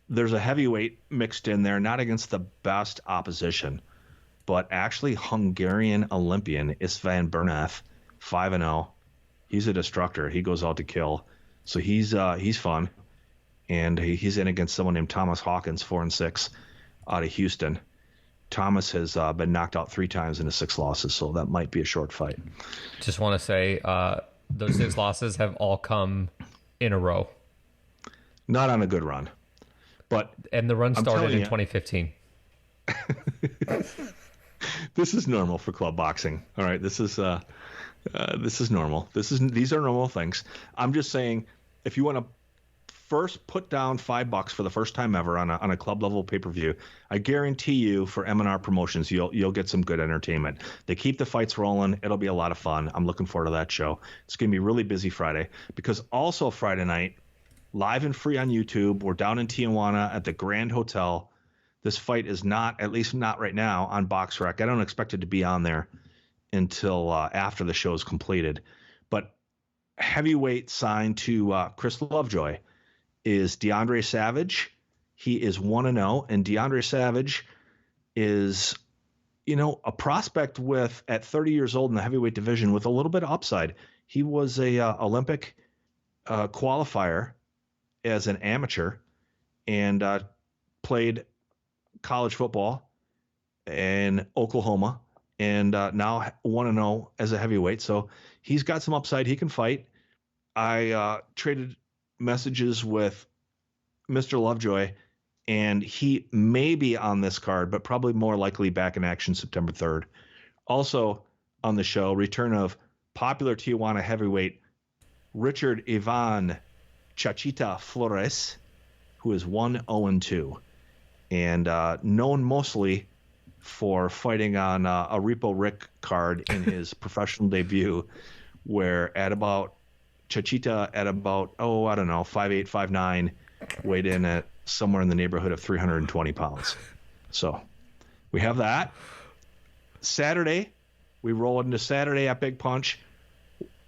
B: There's a heavyweight mixed in there, not against the best opposition, but actually Hungarian Olympian Istvan Bernath, 5-0. He's a destructor. He goes out to kill. So he's fun. And he's in against someone named Thomas Hawkins, 4-6, out of Houston. Thomas has been knocked out 3 times into 6 losses, so that might be a short fight.
A: Just want to say those 6 losses have all come in a row.
B: Not on a good run.
A: And the run started in 2015.
B: This is normal for club boxing. All right, this is normal. These are normal things. I'm just saying, if you want to first put down $5 for the first time ever on a club level pay-per-view, I guarantee you for M&R Promotions you'll get some good entertainment. They keep the fights rolling. It'll be a lot of fun. I'm looking forward to that show. It's going to be really busy Friday, because also Friday night, live and free on YouTube, we're down in Tijuana at the Grand Hotel. This fight is not, at least not right now, on BoxRec. I don't expect it to be on there until after the show is completed. But heavyweight signed to Chris Lovejoy is DeAndre Savage. He is 1-0, and DeAndre Savage is, a prospect at 30 years old in the heavyweight division with a little bit of upside. He was a Olympic qualifier as an amateur and played college football in Oklahoma, and now 1-0 as a heavyweight. So he's got some upside. He can fight. I traded messages with Mr. Lovejoy, and he may be on this card, but probably more likely back in action September 3rd. Also on the show, return of popular Tijuana heavyweight Richard Ivan Chachita Flores, who is 1-0-2, and known mostly for fighting on a Repo Rick card in his professional debut, where Chachita at about 5'8", 5'9", weighed in at somewhere in the neighborhood of 320 pounds. So we have that. Saturday, we roll into Saturday at Big Punch.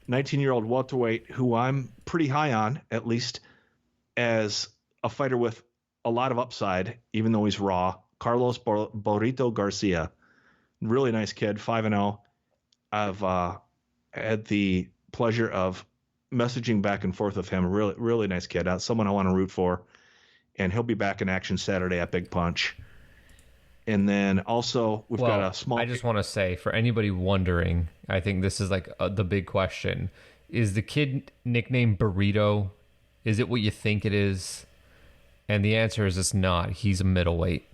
B: 19-year-old welterweight who I'm pretty high on, at least as a fighter with a lot of upside, even though he's raw. Carlos Burrito Garcia, really nice kid, 5-0. I've had the pleasure of messaging back and forth with him. Really, really nice kid. Someone I want to root for, and he'll be back in action Saturday at Big Punch. And then also we've got a small.
A: I just want to say, for anybody wondering, I think this is like the big question: is the kid nicknamed Burrito? Is it what you think it is? And the answer is it's not. He's a middleweight.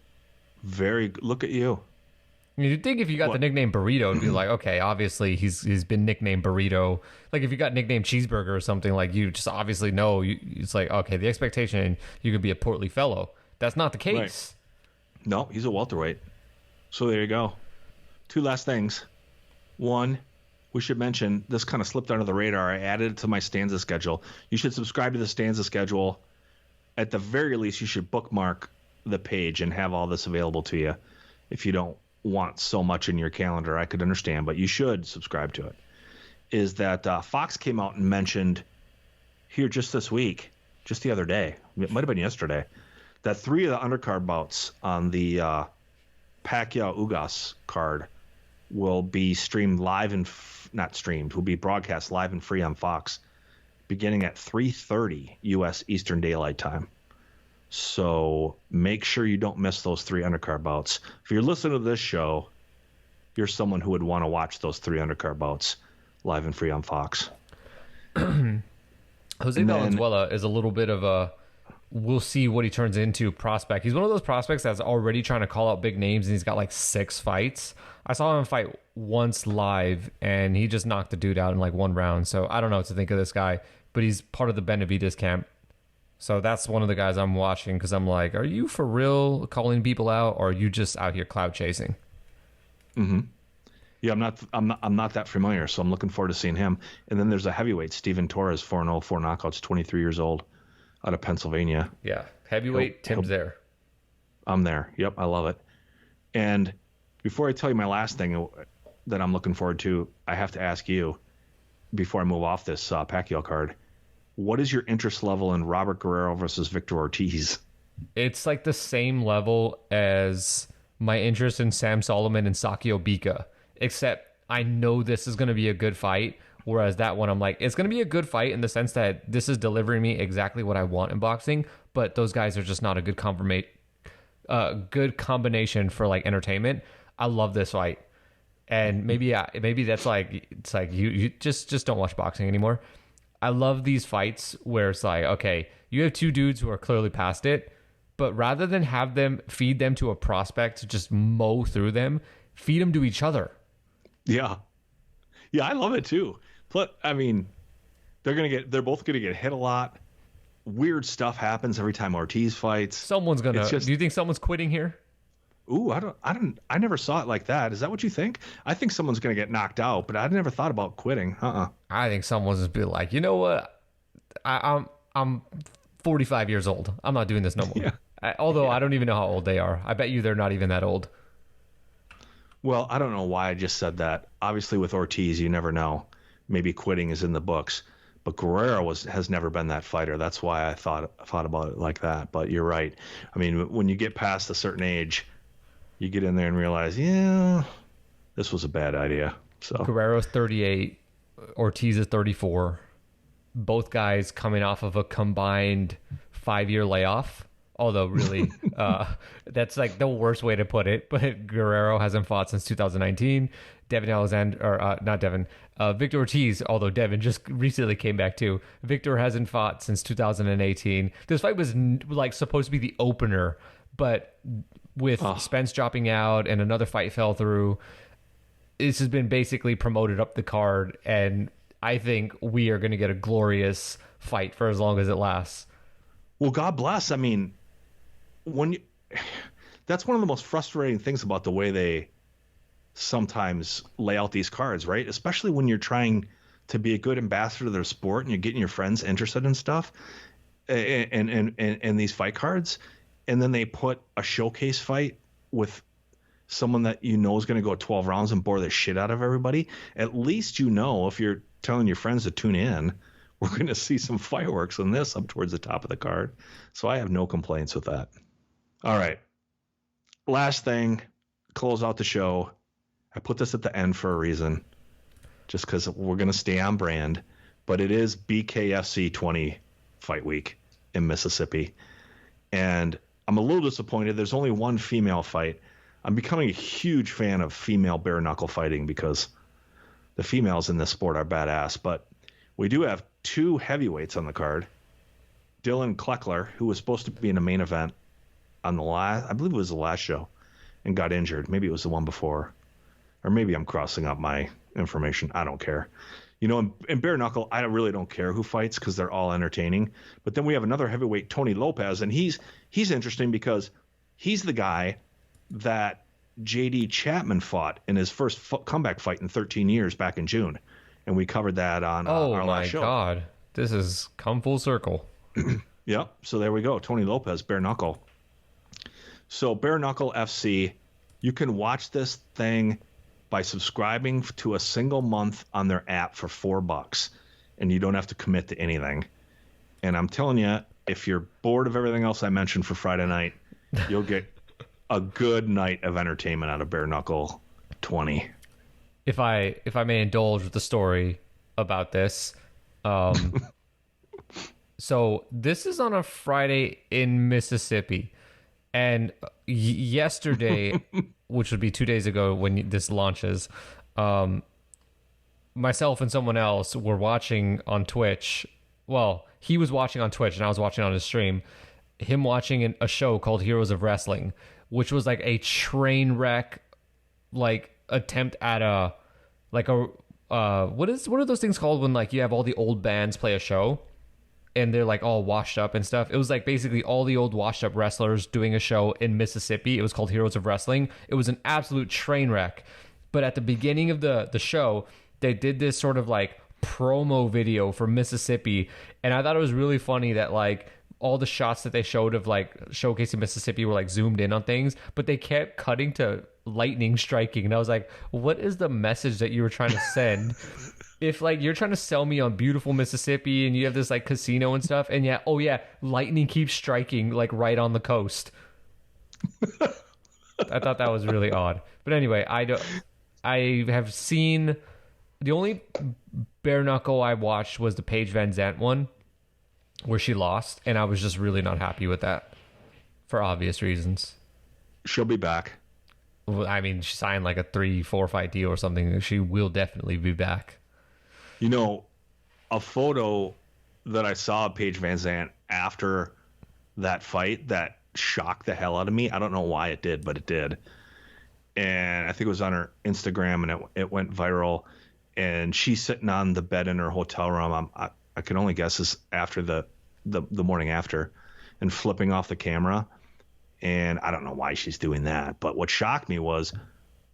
B: Very good. Look at you.
A: You'd think if you got the nickname Burrito, it'd be like, okay, obviously he's been nicknamed Burrito. Like if you got nicknamed Cheeseburger or something, like you just obviously know. It's like, okay, the expectation, you could be a portly fellow. That's not the case.
B: Right. No, he's a welterweight. So there you go. Two last things. One, we should mention, this kind of slipped under the radar. I added it to my stanza schedule. You should subscribe to the stanza schedule. At the very least, you should bookmark the page and have all this available to you. If you don't want so much in your calendar, I could understand, but you should subscribe to it. Is that Fox came out and mentioned here just this week, just the other day, it might have been yesterday, that 3 of the undercard bouts on the Pacquiao Ugas card will be streamed live and will be broadcast live and free on Fox beginning at 3:30 U.S. Eastern Daylight Time. So make sure you don't miss those 3 undercard bouts. If you're listening to this show, you're someone who would want to watch those 3 undercard bouts live and free on Fox.
A: Jose Valenzuela is a little bit of a we'll see what he turns into prospect. He's one of those prospects that's already trying to call out big names, and he's got like 6 fights. I saw him fight once live, and he just knocked the dude out in like 1 round. So I don't know what to think of this guy, but he's part of the Benavidez camp. So that's one of the guys I'm watching because I'm like, are you for real calling people out, or are you just out here cloud chasing?
B: Mm-hmm. Yeah, I'm not that familiar, so I'm looking forward to seeing him. And then there's a heavyweight, Steven Torres, 4-0, 4 knockouts, 23 years old, out of Pennsylvania.
A: Yeah, heavyweight. Tim's there.
B: I'm there. Yep, I love it. And before I tell you my last thing that I'm looking forward to, I have to ask you, before I move off this Pacquiao card, what is your interest level in Robert Guerrero versus Victor Ortiz?
A: It's like the same level as my interest in Sam Solomon and Sakio Bika, except I know this is going to be a good fight. Whereas that one, I'm like, it's going to be a good fight in the sense that this is delivering me exactly what I want in boxing, but those guys are just not a good combination for like entertainment. I love this fight. And maybe that's like, it's like you just don't watch boxing anymore. I love these fights where it's like, okay, you have 2 dudes who are clearly past it, but rather than have them feed them to a prospect to just mow through them, feed them to each other.
B: Yeah. Yeah, I love it too. But I mean, they're both gonna get hit a lot. Weird stuff happens every time Ortiz fights.
A: Do you think someone's quitting here?
B: Ooh, I never saw it like that. Is that what you think? I think someone's gonna get knocked out, but I never thought about quitting.
A: I think someone's just be like, you know what? I'm 45 years old. I'm not doing this no more.
B: Yeah.
A: Although I don't even know how old they are. I bet you they're not even that old.
B: Well, I don't know why I just said that. Obviously, with Ortiz, you never know. Maybe quitting is in the books. But Guerrero has never been that fighter. That's why I thought about it like that. But you're right. I mean, when you get past a certain age, you get in there and realize, yeah, this was a bad idea. So
A: Guerrero's 38, Ortiz is 34. Both guys coming off of a combined 5-year layoff. Although, really, that's like the worst way to put it. But Guerrero hasn't fought since 2019. Devin Alexander, or not Devin, Victor Ortiz, although Devin just recently came back too. Victor hasn't fought since 2018. This fight was like supposed to be the opener, but with Spence dropping out and another fight fell through, this has been basically promoted up the card. And I think we are going to get a glorious fight for as long as it lasts.
B: Well, God bless. I mean, that's one of the most frustrating things about the way they sometimes lay out these cards, right? Especially when you're trying to be a good ambassador to their sport and you're getting your friends interested in stuff and these fight cards, and then they put a showcase fight with someone that you know is going to go 12 rounds and bore the shit out of everybody. At least you know, if you're telling your friends to tune in, we're going to see some fireworks on this up towards the top of the card. So I have no complaints with that. All right. Last thing, close out the show. I put this at the end for a reason, just because we're going to stay on brand. But it is BKFC 20 fight week in Mississippi. And I'm a little disappointed. There's only one female fight. I'm becoming a huge fan of female bare knuckle fighting because the females in this sport are badass. But we do have two heavyweights on the card. Dylan Kleckler, who was supposed to be in the main event on the last, I believe it was the last show, and got injured. Maybe it was the one before. Or maybe I'm crossing up my information. I don't care. You know, in bare knuckle, I really don't care who fights because they're all entertaining. But then we have another heavyweight, Tony Lopez, and he's interesting because he's the guy that J.D. Chapman fought in his first comeback fight in 13 years back in June. And we covered that on our last show.
A: Oh, my God. This has come full circle.
B: Yep. So there we go. Tony Lopez, bare knuckle. So bare knuckle FC, you can watch this thing by subscribing to a single month on their app for $4, and you don't have to commit to anything. And I'm telling you, if you're bored of everything else I mentioned for Friday night, you'll get a good night of entertainment out of bare knuckle 20.
A: If I may indulge with the story about this, so this is on a Friday in Mississippi, and yesterday, which would be 2 days ago when this launches, myself and someone else were watching on Twitch. Well, he was watching on Twitch and I was watching on his stream. Him watching a show called Heroes of Wrestling, which was like a train wreck, like attempt at what are those things called when like you have all the old bands play a show and they're like all washed up and stuff. It was like basically all the old washed up wrestlers doing a show in Mississippi. It was called Heroes of Wrestling. It was an absolute train wreck. But at the beginning of the show, they did this sort of like promo video for Mississippi. And I thought it was really funny that like all the shots that they showed of like showcasing Mississippi were like zoomed in on things, but they kept cutting to lightning striking. And I was like, what is the message that you were trying to send? If like you're trying to sell me on beautiful Mississippi and you have this like casino and stuff, and yeah, oh yeah, lightning keeps striking like right on the coast. I thought that was really odd. But anyway, I have seen the only bare knuckle I watched was the Paige Van Zandt one where she lost, and I was just really not happy with that for obvious reasons.
B: She'll be back.
A: Well, I mean, she signed like a 3-4 fight deal or something. She will definitely be back.
B: You know, a photo that I saw of Paige Van Zandt after that fight that shocked the hell out of me. I don't know why it did, but it did. And I think it was on her Instagram, and it went viral. And she's sitting on the bed in her hotel room. I can only guess is after the morning after, and flipping off the camera. And I don't know why she's doing that. But what shocked me was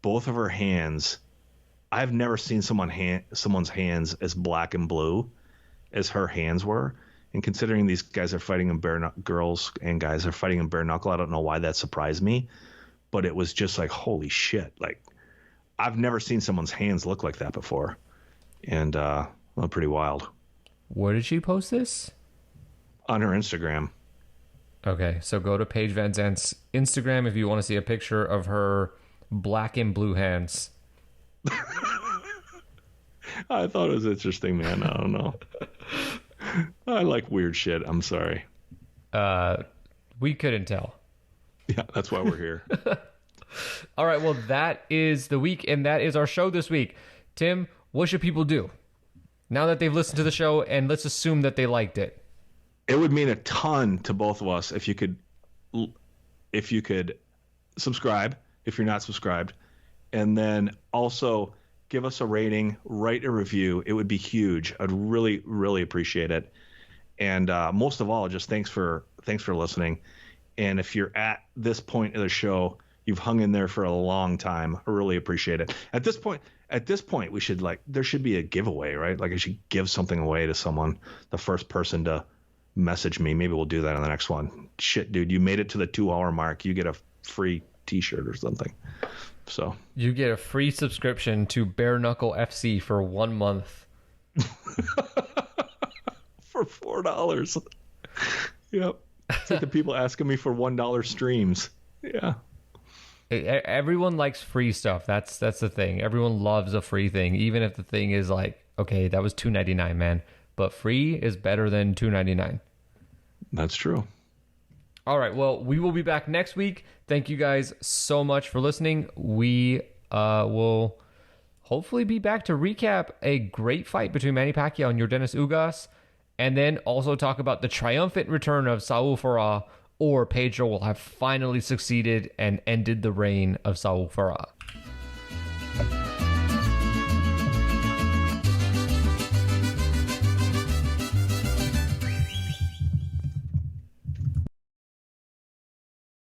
B: both of her hands. I've never seen someone's hands as black and blue as her hands were. And considering these guys are fighting in girls and guys are fighting in bare knuckle, I don't know why that surprised me, but it was just like, holy shit. Like, I've never seen someone's hands look like that before. And, well, pretty wild.
A: Where did she post this?
B: On her Instagram.
A: Okay, so go to Paige Van Zant's Instagram if you want to see a picture of her black and blue hands.
B: I thought it was interesting, man. I don't know. I like weird shit. I'm sorry.
A: We couldn't tell.
B: Yeah, that's why we're here.
A: All right, well, that is the week, and that is our show this week. Tim, what should people do now that they've listened to the show, and let's assume that they liked it?
B: It would mean a ton to both of us if you could subscribe if you're not subscribed, and then also give us a rating, write a review. It would be huge. I'd really, really appreciate it. And most of all, just thanks for listening. And if you're at this point of the show, you've hung in there for a long time. I really appreciate it. At this point, we should there should be a giveaway, right? Like I should give something away to someone, the first person to message me. Maybe we'll do that on the next one. Shit, dude, you made it to the 2-hour mark. You get a free T-shirt or something. So
A: you get a free subscription to Bare Knuckle FC for 1 month
B: for $4. Yep. It's like the people asking me for $1 streams. Yeah.
A: Everyone likes free stuff. That's the thing. Everyone loves a free thing, even if the thing is like, okay, that was $2.99, man. But free is better than $2.99.
B: That's true.
A: All right. Well, we will be back next week. Thank you guys so much for listening. We will hopefully be back to recap a great fight between Manny Pacquiao and Yordenis Ugas, and then also talk about the triumphant return of Saul Farah, or Pedro will have finally succeeded and ended the reign of Saul Farah.